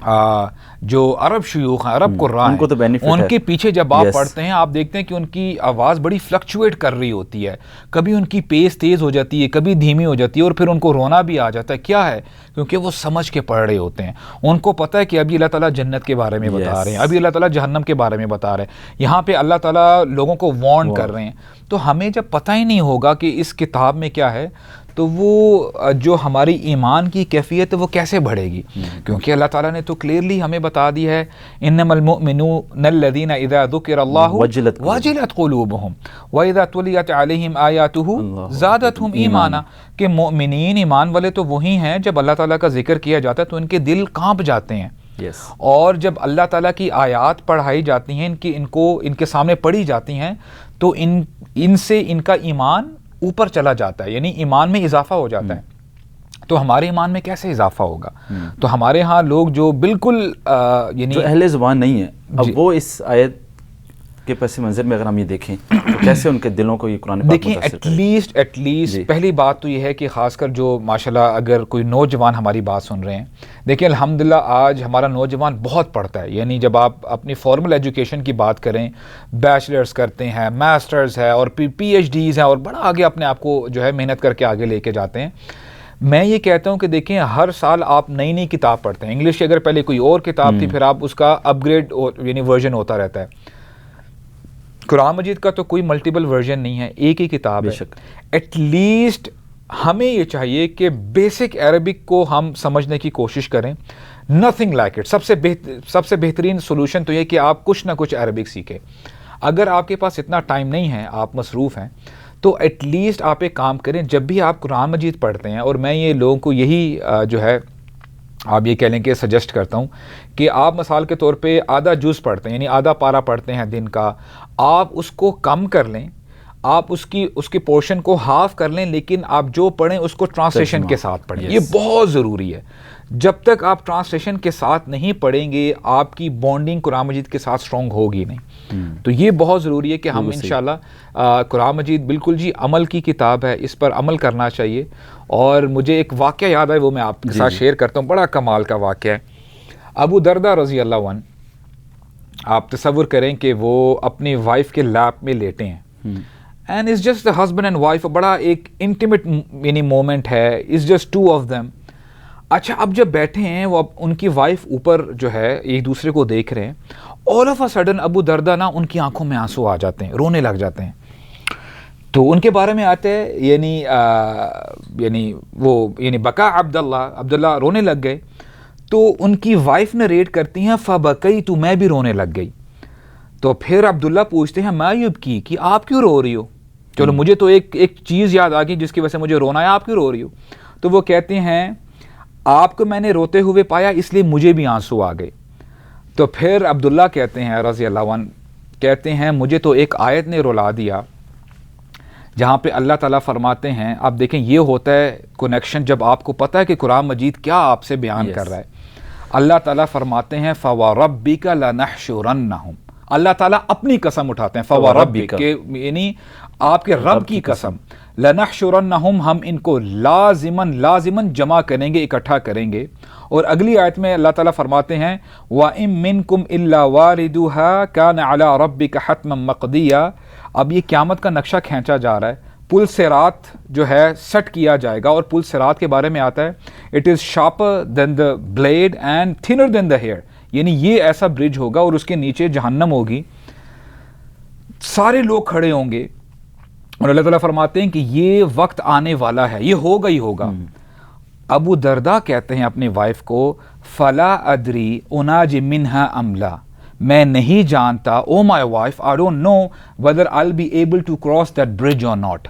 جو عرب شیوخ ہیں، عرب قراء ہیں، ان کے پیچھے جب آپ پڑھتے ہیں آپ دیکھتے ہیں کہ ان کی آواز بڑی فلکچویٹ کر رہی ہوتی ہے، کبھی ان کی پیس تیز ہو جاتی ہے، کبھی دھیمی ہو جاتی ہے، اور پھر ان کو رونا بھی آ جاتا ہے. کیا ہے؟ کیونکہ وہ سمجھ کے پڑھ رہے ہوتے ہیں. ان کو پتہ ہے کہ ابھی اللہ تعالیٰ جنت کے بارے میں بتا رہے ہیں، ابھی اللہ تعالیٰ جہنم کے بارے میں بتا رہے ہیں، یہاں پہ اللہ تعالیٰ لوگوں کو وارن کر رہے ہیں. تو ہمیں جب پتہ ہی نہیں ہوگا کہ اس کتاب میں کیا ہے تو وہ جو ہماری ایمان کی کیفیت وہ کیسے بڑھے گی؟ کیونکہ اللہ تعالیٰ نے تو کلیئرلی ہمیں بتا دی ہے انما المؤمنون الذین اذا ذکر اللہ وجلت قلوبہم واذا تلیت علیہم آیاتہ زادتہم ایمانا، کہ مؤمنین ایمان والے تو وہی ہیں جب اللہ تعالیٰ کا ذکر کیا جاتا ہے تو ان کے دل کانپ جاتے ہیں. اور جب اللہ تعالیٰ کی آیات پڑھائی جاتی ہیں، ان کے سامنے پڑھی جاتی ہیں تو ان سے ان کا ایمان اوپر چلا جاتا ہے، یعنی ایمان میں اضافہ ہو جاتا ہے. تو ہمارے ایمان میں کیسے اضافہ ہوگا؟ تو ہمارے ہاں لوگ جو بالکل یعنی جو اہل زبان نہیں ہے، اب وہ اس آیت کے پس منظر میں اگر ہم یہ دیکھیں تو کیسے ان کے دلوں کو یہ قرآن پاک دیکھیں ایٹ لیسٹ پہلی بات تو یہ ہے کہ خاص کر جو ماشاءاللہ اگر کوئی نوجوان ہماری بات سن رہے ہیں، دیکھیں الحمدللہ آج ہمارا نوجوان بہت پڑھتا ہے. یعنی جب آپ اپنی فارمل ایجوکیشن کی بات کریں، بیچلرز کرتے ہیں، ماسٹرز ہے اور پی ایچ ڈیز ہیں، اور بڑا آگے اپنے آپ کو جو ہے محنت کر کے آگے لے کے جاتے ہیں. میں یہ کہتا ہوں کہ دیکھیں ہر سال آپ نئی نئی کتاب پڑھتے ہیں. انگلش کی اگر پہلے کوئی اور کتاب تھی، پھر آپ اس کا اپ گریڈ یعنی ورژن ہوتا رہتا ہے. قرآن مجید کا تو کوئی ملٹیپل ورژن نہیں ہے، ایک ہی کتاب ہے. ایٹ لیسٹ ہمیں یہ چاہیے کہ بیسک عربک کو ہم سمجھنے کی کوشش کریں. Nothing like it. سب سے بہترین سولوشن تو یہ کہ آپ کچھ نہ کچھ عربک سیکھیں. اگر آپ کے پاس اتنا ٹائم نہیں ہے، آپ مصروف ہیں، تو ایٹ لیسٹ آپ ایک کام کریں، جب بھی آپ قرآن مجید پڑھتے ہیں، اور میں یہ لوگوں کو یہی جو ہے آپ یہ کہہ لیں کہ سجیسٹ کرتا ہوں کہ آپ مثال کے طور پہ آدھا جز پڑھتے ہیں، یعنی آدھا پارہ پڑھتے ہیں دن کا، آپ اس کو کم کر لیں، آپ اس کی پورشن کو ہاف کر لیں، لیکن آپ جو پڑھیں اس کو ٹرانسلیشن کے ساتھ پڑھیں. یہ بہت ضروری ہے. جب تک آپ ٹرانسلیشن کے ساتھ نہیں پڑھیں گے آپ کی بانڈنگ قرآن مجید کے ساتھ اسٹرانگ ہوگی نہیں. تو یہ بہت ضروری ہے کہ ہم انشاءاللہ قرآن مجید بالکل جی عمل کی کتاب ہے، اس پر عمل کرنا چاہیے. اور مجھے ایک واقعہ یاد ہے، وہ میں آپ کے ساتھ شیئر کرتا ہوں. بڑا کمال کا واقعہ ہے. ابو دردہ رضی اللہ عنہ، آپ تصور کریں کہ وہ اپنی وائف کے لیپ میں لیٹے ہیں، and it's just the husband and wife. بڑا ایک انٹیمیٹ یعنی مومنٹ ہے، it's just two of them. اچھا اب جب بیٹھے ہیں وہ، ان کی وائف اوپر جو ہے ایک دوسرے کو دیکھ رہے ہیں. آل آف اے سڈن ابو دردہ نا ان کی آنکھوں میں آنسو آ جاتے ہیں، رونے لگ جاتے ہیں. تو ان کے بارے میں آتے ہیں یعنی بکا عبداللہ رونے لگ گئے. تو ان کی وائف نے ریٹ کرتی ہیں فبکئی، تو میں بھی رونے لگ گئی. تو پھر عبداللہ پوچھتے ہیں ما یبکی، کہ آپ کیوں رو رہی ہو؟ چلو مجھے تو ایک چیز یاد آ گئی جس کی وجہ سے مجھے رونا ہے، آپ کیوں رو رہی ہو؟ تو وہ کہتے ہیں آپ کو میں نے روتے ہوئے پایا اس لیے مجھے بھی آنسو آ گئے. تو پھر عبداللہ کہتے ہیں رضی اللہ عنہ، کہتے ہیں مجھے تو ایک آیت نے رلا دیا جہاں پہ اللہ تعالیٰ فرماتے ہیں، آپ دیکھیں یہ ہوتا ہے کنیکشن جب آپ کو پتہ ہے کہ قرآن مجید کیا آپ سے بیان کر رہا ہے. اللہ تعالیٰ فرماتے ہیں فَوَرَبِّكَ لَنَحْشُرَنَّهُمْ. اللہ تعالیٰ اپنی قسم اٹھاتے ہیں فَوَرَبِّكَ، کہ یعنی آپ کے رب کی قسم، لَنَحْشُرَنَّهُمْ، ہم ان کو لازماً جمع کریں گے، اکٹھا کریں گے. اور اگلی آیت میں اللہ تعالیٰ فرماتے ہیں وَإِن مِّنكُمْ إِلَّا وَارِدُهَا كَانَ عَلَىٰ رَبِّكَ حَتْمًا مَقْضِيًّا. اب یہ قیامت کا نقشہ کھینچا جا رہا ہے. پل صراط جو ہے سٹ کیا جائے گا، اور پل صراط کے بارے میں آتا ہے it is sharper than the blade and thinner than the hair. یعنی یہ ایسا برج ہوگا اور اس کے نیچے جہنم ہوگی، سارے لوگ کھڑے ہوں گے. اور اللہ تعالیٰ فرماتے ہیں کہ یہ وقت آنے والا ہے، یہ ہوگا ہی ہوگا. ابو دردہ کہتے ہیں اپنی وائف کو فلا ادری اناج منہا املا، میں نہیں جانتا، oh my wife I don't know whether I be able to cross that bridge اور ناٹ،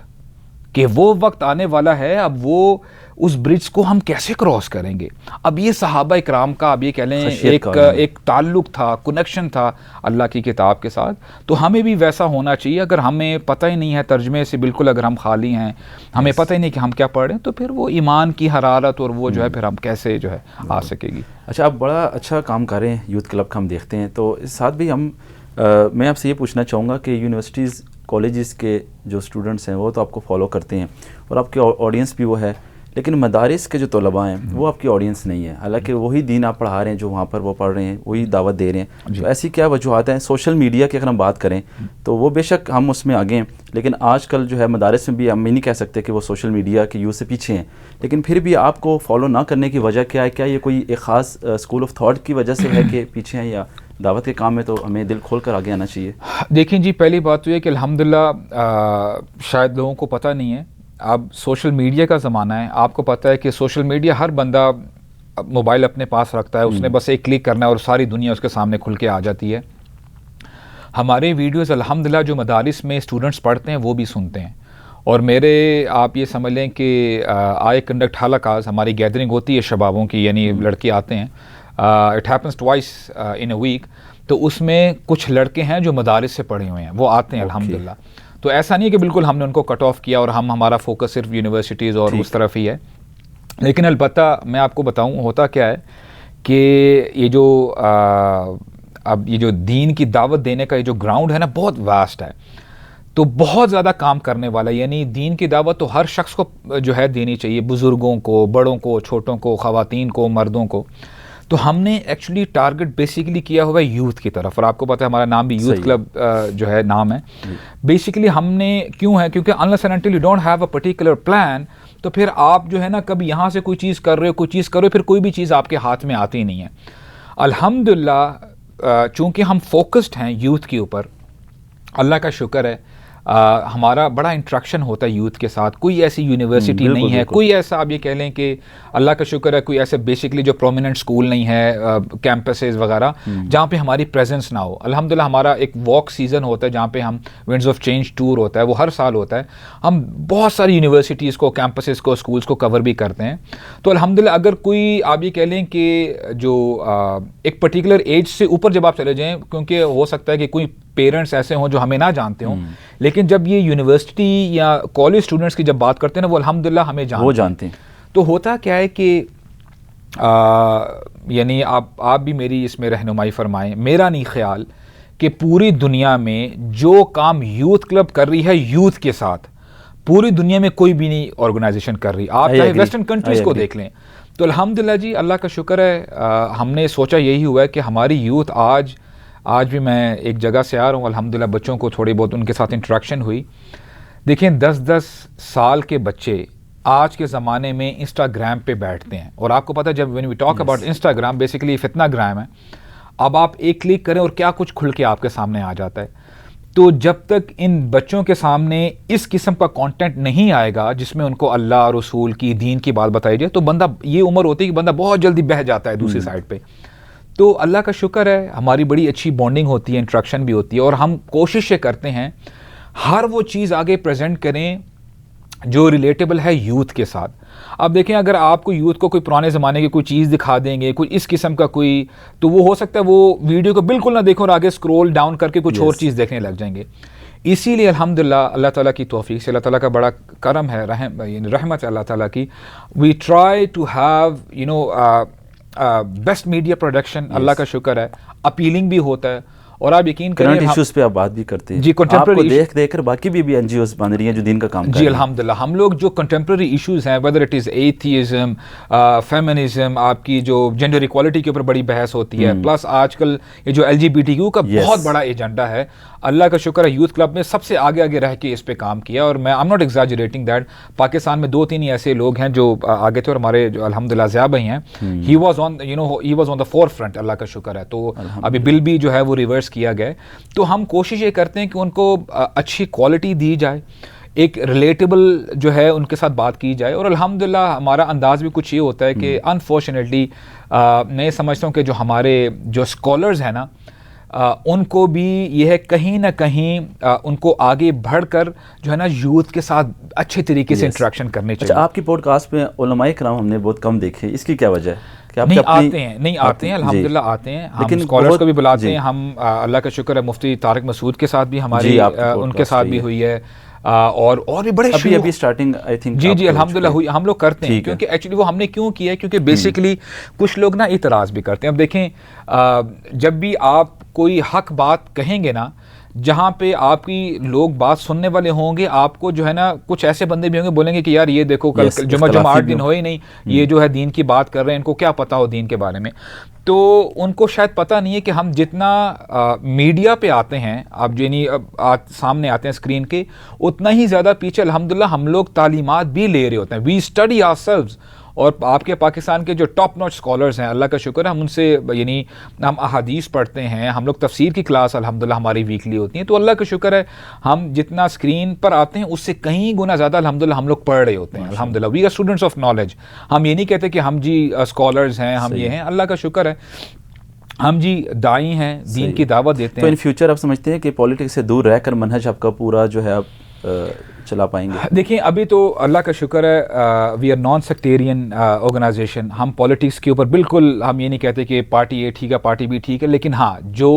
کہ وہ وقت آنے والا ہے، اب وہ اس برج کو ہم کیسے کراس کریں گے. اب یہ صحابہ اکرام کا اب یہ کہہ لیں ایک تعلق تھا، کنیکشن تھا اللہ کی کتاب کے ساتھ. تو ہمیں بھی ویسا ہونا چاہیے. اگر ہمیں پتہ ہی نہیں ہے ترجمے سے بالکل، اگر ہم خالی ہیں، ہمیں پتہ ہی نہیں کہ ہم کیا پڑھ رہے ہیں، تو پھر وہ ایمان کی حرارت اور وہ جو ہے پھر ہم کیسے جو ہے آ سکے گی. اچھا آپ بڑا اچھا کام کر رہے ہیں یوتھ کلب کا، ہم دیکھتے ہیں. تو اس ساتھ بھی میں آپ سے یہ پوچھنا چاہوں گا کہ یونیورسٹیز کالجز کے جو اسٹوڈنٹس ہیں وہ تو آپ کو فالو کرتے ہیں، اور آپ کے آڈینس بھی وہ ہے لیکن مدارس کے جو طلباء ہیں وہ آپ کی آڈینس نہیں ہے، حالانکہ وہی دین آپ پڑھا رہے ہیں جو وہاں پر وہ پڑھ رہے ہیں، وہی دعوت دے رہے ہیں. تو ایسی کیا وجوہات ہیں؟ سوشل میڈیا کی اگر ہم بات کریں تو وہ بے شک ہم اس میں آگے ہیں، لیکن آج کل جو ہے مدارس میں بھی ہم یہ نہیں کہہ سکتے کہ وہ سوشل میڈیا کے یوز سے پیچھے ہیں، لیکن پھر بھی آپ کو فالو نہ کرنے کی وجہ کیا ہے؟ کیا یہ کوئی ایک خاص اسکول آف تھاٹ کی وجہ سے ہے کہ پیچھے ہیں، یا دعوت کے کام میں تو ہمیں دل کھول کر آگے آنا چاہیے؟ دیکھیں جی، پہلی بات تو یہ کہ الحمدللہ شاید لوگوں کو پتہ نہیں ہے، اب سوشل میڈیا کا زمانہ ہے. آپ کو پتہ ہے کہ سوشل میڈیا ہر بندہ موبائل اپنے پاس رکھتا ہے، اس نے بس ایک کلک کرنا ہے اور ساری دنیا اس کے سامنے کھل کے آ جاتی ہے. ہمارے ویڈیوز الحمدللہ جو مدارس میں اسٹوڈنٹس پڑھتے ہیں وہ بھی سنتے ہیں، اور میرے آپ یہ سمجھ لیں کہ آئی کنڈکٹ حلقات، ہماری گیدرنگ ہوتی ہے شبابوں کی، یعنی لڑکے آتے ہیں، it happens twice in a week. تو اس میں کچھ لڑکے ہیں جو مدارس سے پڑھے ہوئے ہیں، وہ آتے ہیں الحمدللہ. تو ایسا نہیں ہے کہ بالکل ہم نے ان کو کٹ آف کیا اور ہمارا فوکس صرف یونیورسٹیز اور اس طرف ہی ہے. لیکن البتہ میں آپ کو بتاؤں ہوتا کیا ہے کہ یہ جو اب یہ جو دین کی دعوت دینے کا یہ جو گراؤنڈ ہے نا، بہت واسٹ ہے، تو بہت زیادہ کام کرنے والا ہے. یعنی دین کی دعوت تو ہر شخص کو جو ہے دینی چاہیے، بزرگوں کو، بڑوں کو، چھوٹوں کو، خواتین کو، مردوں کو. تو ہم نے ایکچولی ٹارگٹ بیسیکلی کیا ہوا ہے یوتھ کی طرف، اور آپ کو پتہ ہے ہمارا نام بھی یوتھ کلب جو ہے نام ہے. بیسیکلی ہم نے کیوں ہے، کیونکہ unless and until you don't have a particular plan، تو پھر آپ جو ہے نا کبھی یہاں سے کوئی چیز کر رہے ہو، کوئی چیز کر رہے ہو، پھر کوئی بھی چیز آپ کے ہاتھ میں آتی نہیں ہے. الحمدللہ چونکہ ہم فوکسڈ ہیں یوتھ کے اوپر، اللہ کا شکر ہے ہمارا بڑا انٹریکشن ہوتا ہے یوتھ کے ساتھ. کوئی ایسی یونیورسٹی نہیں ہے، کوئی ایسا آپ یہ کہہ لیں کہ اللہ کا شکر ہے کوئی ایسے بیسکلی جو پرومیننٹ اسکول نہیں ہے، کیمپسز وغیرہ جہاں پہ ہماری پریزنس نہ ہو. الحمدللہ ہمارا ایک واک سیزن ہوتا ہے جہاں پہ ہم ونڈز آف چینج ٹور ہوتا ہے، وہ ہر سال ہوتا ہے. ہم بہت ساری یونیورسٹیز کو، کیمپسز کو، اسکولس کو کور بھی کرتے ہیں. تو الحمدللہ اگر کوئی آپ یہ کہہ لیں کہ جو ایک پرٹیکولر ایج سے اوپر جب آپ چلے جائیں، کیونکہ ہو سکتا ہے کہ کوئی پیرنٹس ایسے ہوں جو ہمیں نہ جانتے ہوں، لیکن جب یہ یونیورسٹی یا کالج اسٹوڈنٹس کی جب بات کرتے ہیں نا، وہ الحمدللہ ہمیں جانتے ہیں. تو ہوتا کیا ہے کہ یعنی آپ بھی میری اس میں رہنمائی فرمائیں. میرا نہیں خیال کہ پوری دنیا میں جو کام یوتھ کلب کر رہی ہے یوتھ کے ساتھ، پوری دنیا میں کوئی بھی نہیں آرگنائزیشن کر رہی. آپ چاہے ویسٹرن کنٹریز کو دیکھ لیں. تو الحمدللہ جی اللہ کا شکر ہے، ہم نے سوچا یہی ہوا ہے کہ ہماری یوتھ آج بھی میں ایک جگہ سے آ رہا ہوں، الحمدللہ بچوں کو تھوڑی بہت ان کے ساتھ انٹریکشن ہوئی. دیکھیں 10 سال کے بچے آج کے زمانے میں انسٹاگرام پہ بیٹھتے ہیں، اور آپ کو پتہ ہے جب when we talk about Instagram basically فتنہ گرام ہے. اب آپ ایک کلک کریں اور کیا کچھ کھل کے آپ کے سامنے آ جاتا ہے. تو جب تک ان بچوں کے سامنے اس قسم کا کانٹینٹ نہیں آئے گا جس میں ان کو اللہ رسول کی دین کی بات بتائی جائے، تو بندہ یہ عمر ہوتی ہے کہ بندہ بہت جلدی بہہ جاتا ہے دوسری سائڈ پہ. تو اللہ کا شکر ہے ہماری بڑی اچھی بانڈنگ ہوتی ہے، انٹریکشن بھی ہوتی ہے، اور ہم کوششیں کرتے ہیں ہر وہ چیز آگے پریزنٹ کریں جو ریلیٹیبل ہے یوتھ کے ساتھ. اب دیکھیں اگر آپ کو یوتھ کو کوئی پرانے زمانے کی کوئی چیز دکھا دیں گے، کوئی اس قسم کا کوئی، تو وہ ہو سکتا ہے وہ ویڈیو کو بالکل نہ دیکھیں اور آگے اسکرول ڈاؤن کر کے کچھ اور چیز دیکھنے لگ جائیں گے. اسی لیے الحمدللہ اللہ تعالیٰ کی توفیق سے، اللہ تعالیٰ کا بڑا کرم ہے، رحمت ہے اللہ تعالیٰ کی. We try to have best media production. اللہ کا شکر ہے اپیلنگ بھی ہوتا ہے، اور آپ یقین کریں کرنٹ ایشوز پہ آپ بات بھی کرتے ہیں. جی، آپ کو دیکھ کر باقی بھی این جی اوز بن رہی ہیں جو دین کا کام کر رہی ہیں. جی الحمدللہ ہم لوگ جو کنٹمپرری ایشوز ہیں، whether it is atheism, feminism, آپ کی جو جینڈر ایکوالٹی کے اوپر بڑی بحث ہوتی ہے، پلس آج کل یہ جو LGBTQ کا بہت بڑا ایجنڈا ہے. اللہ کا شکر ہے یوتھ کلب میں سب سے آگے رہ کے اس پہ کام کیا، اور میں I'm not exaggerating that. Pakistan میں 2-3 ہی ایسے لوگ ہیں جو آگے تھے، اور ہمارے جو الحمدللہ ضیاء بھائی ہیں، he was on the forefront. اللہ کا شکر ہے. تو ابھی بل بھی جو ہے وہ ریورس کیا گیا. تو ہم کوشش یہ کرتے ہیں کہ ان کو اچھی کوالٹی دی جائے، ایک ریلیٹیبل جو ہے ان کے ساتھ بات کی جائے. اور الحمدللہ ہمارا انداز بھی کچھ یہ ہوتا ہے کہ انفارچونیٹلی میں سمجھتا ہوں کہ جو ہمارے جو اسکالرز ہیں نا، ان کو بھی یہ ہے کہیں نہ کہیں ان کو آگے بڑھ کر جو ہے نا یوتھ کے ساتھ اچھے طریقے سے انٹریکشن کرنے چاہیے. آپ کی پوڈ کاسٹ میں علماء کرام ہم نے بہت کم دیکھے، اس کی کیا وجہ ہے؟ نہیں آتے ہیں الحمدللہ آتے ہیں. ہم اسکالرز کو بھی بلاتے ہیں. ہم اللہ کا شکر ہے مفتی طارق مسعود کے ساتھ بھی ہماری ان کے ساتھ بھی ہوئی ہے، اور بھی بڑے ابھی اسٹارٹنگ آئی تھنک. جی الحمدللہ ہوئی. ہم لوگ کرتے ہیں کیونکہ ایکچولی وہ ہم نے کیوں کیا ہے، کیونکہ بیسیکلی کچھ لوگ نا اعتراض بھی کرتے ہیں. اب دیکھیں جب بھی آپ کوئی حق بات کہیں گے نا، جہاں پہ آپ کی لوگ بات سننے والے ہوں گے. آپ کو جو ہے نا کچھ ایسے بندے بھی ہوں گے بولیں گے کہ یار یہ دیکھو کل جمعہ 8 دن ہوئے ہی نہیں, یہ جو ہے دین کی بات کر رہے ہیں, ان کو کیا پتا ہو دین کے بارے میں. تو ان کو شاید پتہ نہیں ہے کہ ہم جتنا میڈیا پہ آتے ہیں, آپ جو یعنی سامنے آتے ہیں اسکرین کے, اتنا ہی زیادہ پیچھے الحمدللہ ہم لوگ تعلیمات بھی لے رہے ہوتے ہیں. We study ourselves. اور آپ کے پاکستان کے جو ٹاپ نوچ اسکالرز ہیں, اللہ کا شکر ہے, ہم ان سے یعنی ہم احادیث پڑھتے ہیں, ہم لوگ تفسیر کی کلاس الحمدللہ ہماری ویکلی ہوتی ہیں. تو اللہ کا شکر ہے ہم جتنا اسکرین پر آتے ہیں اس سے کہیں گنا زیادہ الحمدللہ ہم لوگ پڑھ رہے ہوتے ہیں. الحمدللہ we are students of knowledge. ہم یہ نہیں کہتے کہ ہم جی اسکالرز ہیں, ہم یہ ہیں, اللہ کا شکر ہے ہم جی داعی ہیں, دین کی دعوت دیتے ہیں. تو ان فیوچر آپ سمجھتے ہیں کہ پولیٹکس سے دور رہ کر منہج آپ کا پورا جو ہے آپ چلا پائیں گے؟ دیکھیں ابھی تو اللہ کا شکر ہے we are non sectarian organisation. ہم پولیٹکس کے اوپر بالکل ہم یہ نہیں کہتے کہ پارٹی اے ٹھیک ہے پارٹی بی ٹھیک ہے, لیکن ہاں جو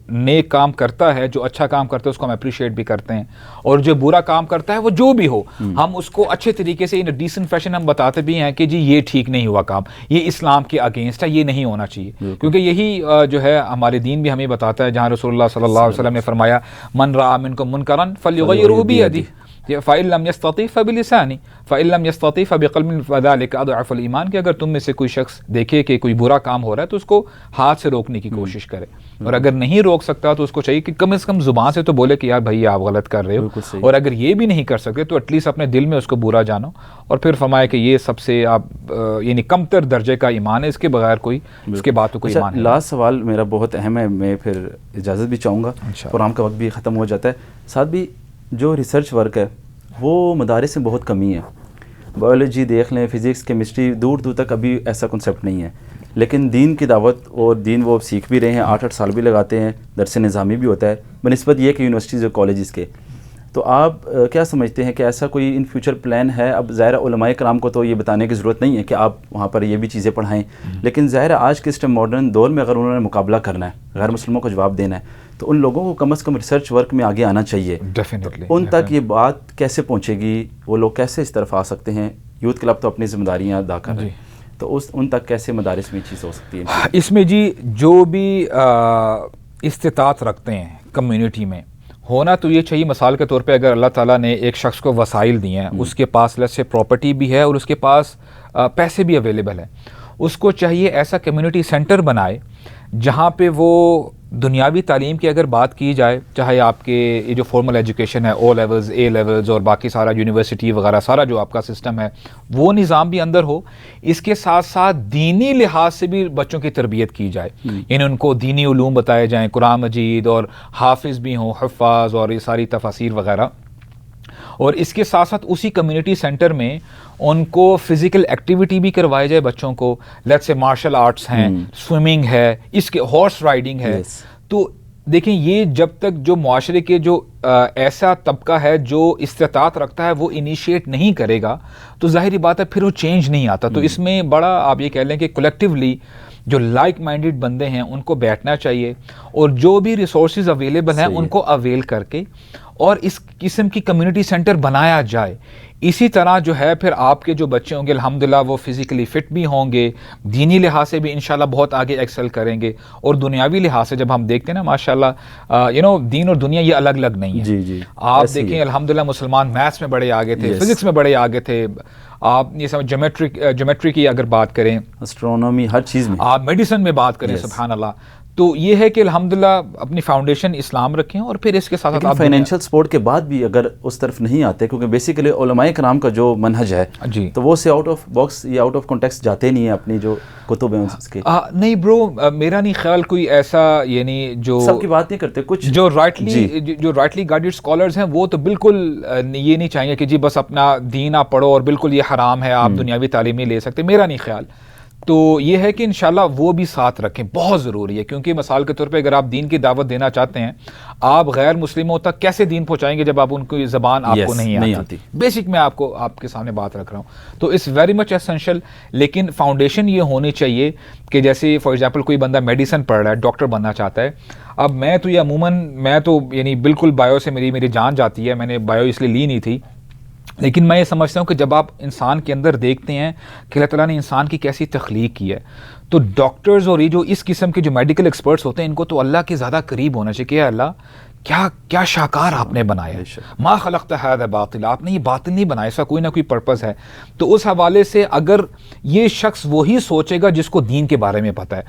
نیک کام کرتا ہے, جو اچھا کام کرتا ہے اس کو ہم اپریشیٹ بھی کرتے ہیں, اور جو برا کام کرتا ہے وہ جو بھی ہو ہم اس کو اچھے طریقے سے ان ڈیسنٹ فیشن ہم بتاتے بھی ہیں کہ جی یہ ٹھیک نہیں ہوا کام, یہ اسلام کے اگینسٹ ہے, یہ نہیں ہونا چاہیے. کیونکہ یہی جو ہے ہمارے دین بھی ہمیں بتاتا ہے, جہاں رسول اللہ صلی اللہ علیہ وسلم نے فرمایا من رأى منکم منکرا فلیغیرہ بیدہ فَإِن لَمْ يَسْتَطِعْ فَبِلِسَانِهِ فَإِن لَمْ يَسْتَطِعْ فَبِقَلْبٍ فَذَلِكَ أَضْعَفُ الْإِيمَانِ. کہ اگر تم میں سے کوئی شخص دیکھے کہ کوئی برا کام ہو رہا ہے تو اس کو ہاتھ سے روکنے کی کوشش کرے, اور اگر نہیں روک سکتا تو اس کو چاہیے کہ کم از کم زبان سے تو بولے کہ یار بھائی آپ غلط کر رہے ہو, اور اگر یہ بھی نہیں کر سکتے تو ایٹ لیسٹ اپنے دل میں اس کو برا جانو, اور پھر فرمایا کہ یہ سب سے آپ یعنی کم تر درجے کا ایمان ہے, اس کے بغیر کوئی اس کے بعد تو کوئی ایمان نہیں. لاسٹ سوال میرا بہت اہم ہے, میں پھر اجازت بھی چاہوں گا, پروگرام کا وقت بھی ختم ہو جاتا ہے. ساتھ بھی جو ریسرچ ورک ہے وہ مدارس میں بہت کمی ہے. بایولوجی دیکھ لیں, فزکس, کیمسٹری, دور دور تک ابھی ایسا کنسیپٹ نہیں ہے. لیکن دین کی دعوت اور دین وہ سیکھ بھی رہے ہیں, 8 سال بھی لگاتے ہیں, درس نظامی بھی ہوتا ہے بنسبت یہ کہ یونیورسٹیز اور کالجز کے. تو آپ کیا سمجھتے ہیں کہ ایسا کوئی ان فیوچر پلان ہے؟ اب ظاہر علماء کرام کو تو یہ بتانے کی ضرورت نہیں ہے کہ آپ وہاں پر یہ بھی چیزیں پڑھائیں, لیکن ظاہر آج کے اس ماڈرن دور میں اگر انہوں نے مقابلہ کرنا ہے, غیر مسلموں کو جواب دینا ہے, تو ان لوگوں کو کم از کم ریسرچ ورک میں آگے آنا چاہیے. ان تک یہ بات کیسے پہنچے گی, وہ لوگ کیسے اس طرف آ سکتے ہیں؟ یوتھ کلب تو اپنی ذمہ داریاں ادا کر رہے ہیں, تو ان تک کیسے مدارس میں چیز ہو سکتی ہے؟ اس میں جی جو بھی استطاعت رکھتے ہیں کمیونٹی میں, ہونا تو یہ چاہیے مثال کے طور پہ اگر اللہ تعالیٰ نے ایک شخص کو وسائل دیے ہیں, اس کے پاس لیٹس سے پراپرٹی بھی ہے اور اس کے پاس پیسے بھی اویلیبل ہیں, اس کو چاہیے ایسا کمیونٹی سینٹر بنائے جہاں پہ وہ دنیاوی تعلیم کی اگر بات کی جائے, چاہے آپ کے یہ جو فارمل ایجوکیشن ہے, او لیولز, اے لیولز اور باقی سارا یونیورسٹی وغیرہ سارا جو آپ کا سسٹم ہے, وہ نظام بھی اندر ہو. اس کے ساتھ ساتھ دینی لحاظ سے بھی بچوں کی تربیت کی جائے, یعنی ان کو دینی علوم بتائے جائیں, قرآن مجید, اور حافظ بھی ہوں, حفاظ, اور یہ ساری تفاسیر وغیرہ. اور اس کے ساتھ ساتھ اسی کمیونٹی سینٹر میں ان کو فزیکل ایکٹیویٹی بھی کروائی جائے بچوں کو, لیٹس سے مارشل آرٹس ہیں, سوئمنگ ہے, اس کے ہارس رائڈنگ ہے. تو دیکھیں یہ جب تک جو معاشرے کے جو ایسا طبقہ ہے جو استطاعت رکھتا ہے وہ انیشیٹ نہیں کرے گا تو ظاہری بات ہے پھر وہ چینج نہیں آتا. تو اس میں بڑا آپ یہ کہہ لیں کہ کولیکٹیولی جو لائک مائنڈڈ بندے ہیں ان کو بیٹھنا چاہیے, اور جو بھی ریسورسز اویلیبل ہیں ان کو اویل کر کے اور اس قسم کی کمیونٹی سینٹر بنایا جائے. اسی طرح جو ہے پھر آپ کے جو بچے ہوں گے الحمدللہ وہ فزیکلی فٹ بھی ہوں گے, دینی لحاظ سے بھی انشاءاللہ بہت آگے ایکسل کریں گے, اور دنیاوی لحاظ سے جب ہم دیکھتے ہیں نا ماشاءاللہ دین اور دنیا یہ الگ الگ نہیں ہے. آپ دیکھیں الحمدللہ مسلمان میتھس میں بڑے آگے تھے, فزکس میں بڑے آگے تھے, آپ یہ سمجھ جیومیٹری کی اگر بات کریں, اسٹرونومی, ہر چیز میں, آپ میڈیسن میں بات کریں, سبحان اللہ. تو یہ ہے کہ الحمدللہ اپنی فاؤنڈیشن اسلام رکھیں, اور پھر اس کے ساتھ ساتھ فائنینشیل سپورٹ کے بعد بھی اگر اس طرف نہیں آتے, کیونکہ بیسیکلی علماء کرام کا جو منہج ہے جی تو وہ سے آؤٹ آف باکس یا آؤٹ آف کانٹیکسٹ جاتے نہیں ہیں اپنی جو کتب ہیں اس کے. نہیں برو, میرا نہیں خیال کوئی ایسا یعنی جو سب کی بات نہیں کرتے, کچھ جو رائٹلی گائیڈڈ اسکالرز ہیں وہ تو بالکل یہ نہیں چاہیں گے کہ جی بس اپنا دین آپ پڑھو اور بالکل یہ حرام ہے, آپ دنیاوی تعلیم نہیں لے سکتے, میرا نہیں خیال. تو یہ ہے کہ انشاءاللہ وہ بھی ساتھ رکھیں, بہت ضروری ہے. کیونکہ مثال کے طور پہ اگر آپ دین کی دعوت دینا چاہتے ہیں, آپ غیر مسلموں تک کیسے دین پہنچائیں گے جب آپ ان کی زبان آپ کو نہیں آتی. بیسک میں آپ کے سامنے بات رکھ رہا ہوں. تو اٹس ویری مچ اسینشل, لیکن فاؤنڈیشن یہ ہونی چاہیے کہ جیسے فار ایگزامپل کوئی بندہ میڈیسن پڑھ رہا ہے, ڈاکٹر بننا چاہتا ہے. اب میں تو یہ عموماً میں تو یعنی بالکل بایو سے میری جان جاتی ہے, میں نے بایو اس لیے لی نہیں تھی, لیکن میں یہ سمجھتا ہوں کہ جب آپ انسان کے اندر دیکھتے ہیں کہ اللہ تعالیٰ نے انسان کی کیسی تخلیق کی ہے, تو ڈاکٹرز اور یہ جو اس قسم کے جو میڈیکل ایکسپرٹس ہوتے ہیں ان کو تو اللہ کے زیادہ قریب ہونا چاہیے کہ اللہ کیا کیا شاہکار آپ نے بنایا. ما خلقت ھذا باطلا، آپ نے یہ باطل نہیں بنایا، اس کا کوئی نہ کوئی پرپز ہے. تو اس حوالے سے اگر یہ شخص وہی سوچے گا جس کو دین کے بارے میں پتہ ہے.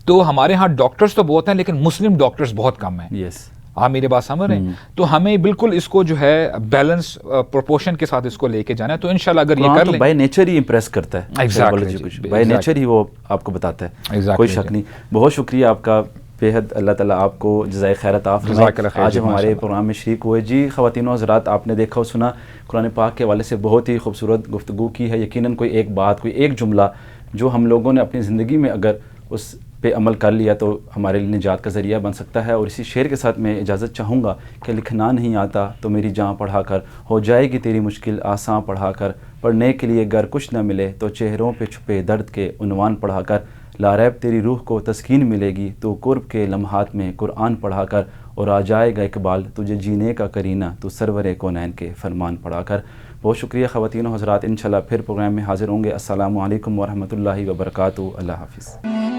تو ہمارے ہاں ڈاکٹرز تو بہت ہیں لیکن مسلم ڈاکٹرز بہت کم ہیں. آپ میری بات سمجھ رہے ہیں؟ تو ہمیں بالکل اس کو جو ہے بیلنس پروپورشن کے ساتھ اس کو لے کے جانا ہے. تو انشاءاللہ اگر یہ کر لیں، بائی نیچر ہی امپریس کرتا ہے، بائی نیچر ہی وہ آپ کو بتاتا ہے، کوئی شک نہیں. بہت شکریہ آپ کا، بے حد اللہ تعالیٰ آپ کو جزائے خیر عطا فرمائے. آج ہمارے پروگرام میں شریک ہوئے. جی خواتین و حضرات، آپ نے دیکھا و سنا، قرآن پاک کے حوالے سے بہت ہی خوبصورت گفتگو کی ہے. یقیناً کوئی ایک بات، کوئی ایک جملہ جو ہم لوگوں نے اپنی زندگی میں اگر اس پہ عمل کر لیا تو ہمارے لیے نجات کا ذریعہ بن سکتا ہے. اور اسی شعر کے ساتھ میں اجازت چاہوں گا کہ لکھنا نہیں آتا تو میری جان پڑھا کر، ہو جائے گی تیری مشکل آسان پڑھا کر، پڑھنے کے لیے گر کچھ نہ ملے تو چہروں پہ چھپے درد کے عنوان پڑھا کر، لاریب تیری روح کو تسکین ملے گی تو قرب کے لمحات میں قرآن پڑھا کر، اور آ جائے گا اقبال تجھے جینے کا کرینہ تو سرور کونین کے فرمان پڑھا کر. بہت شکریہ خواتین و حضرات، انشاءاللہ پھر پروگرام میں حاضر ہوں گے. السلام علیکم ورحمۃ اللہ وبرکاتہ. اللہ حافظ.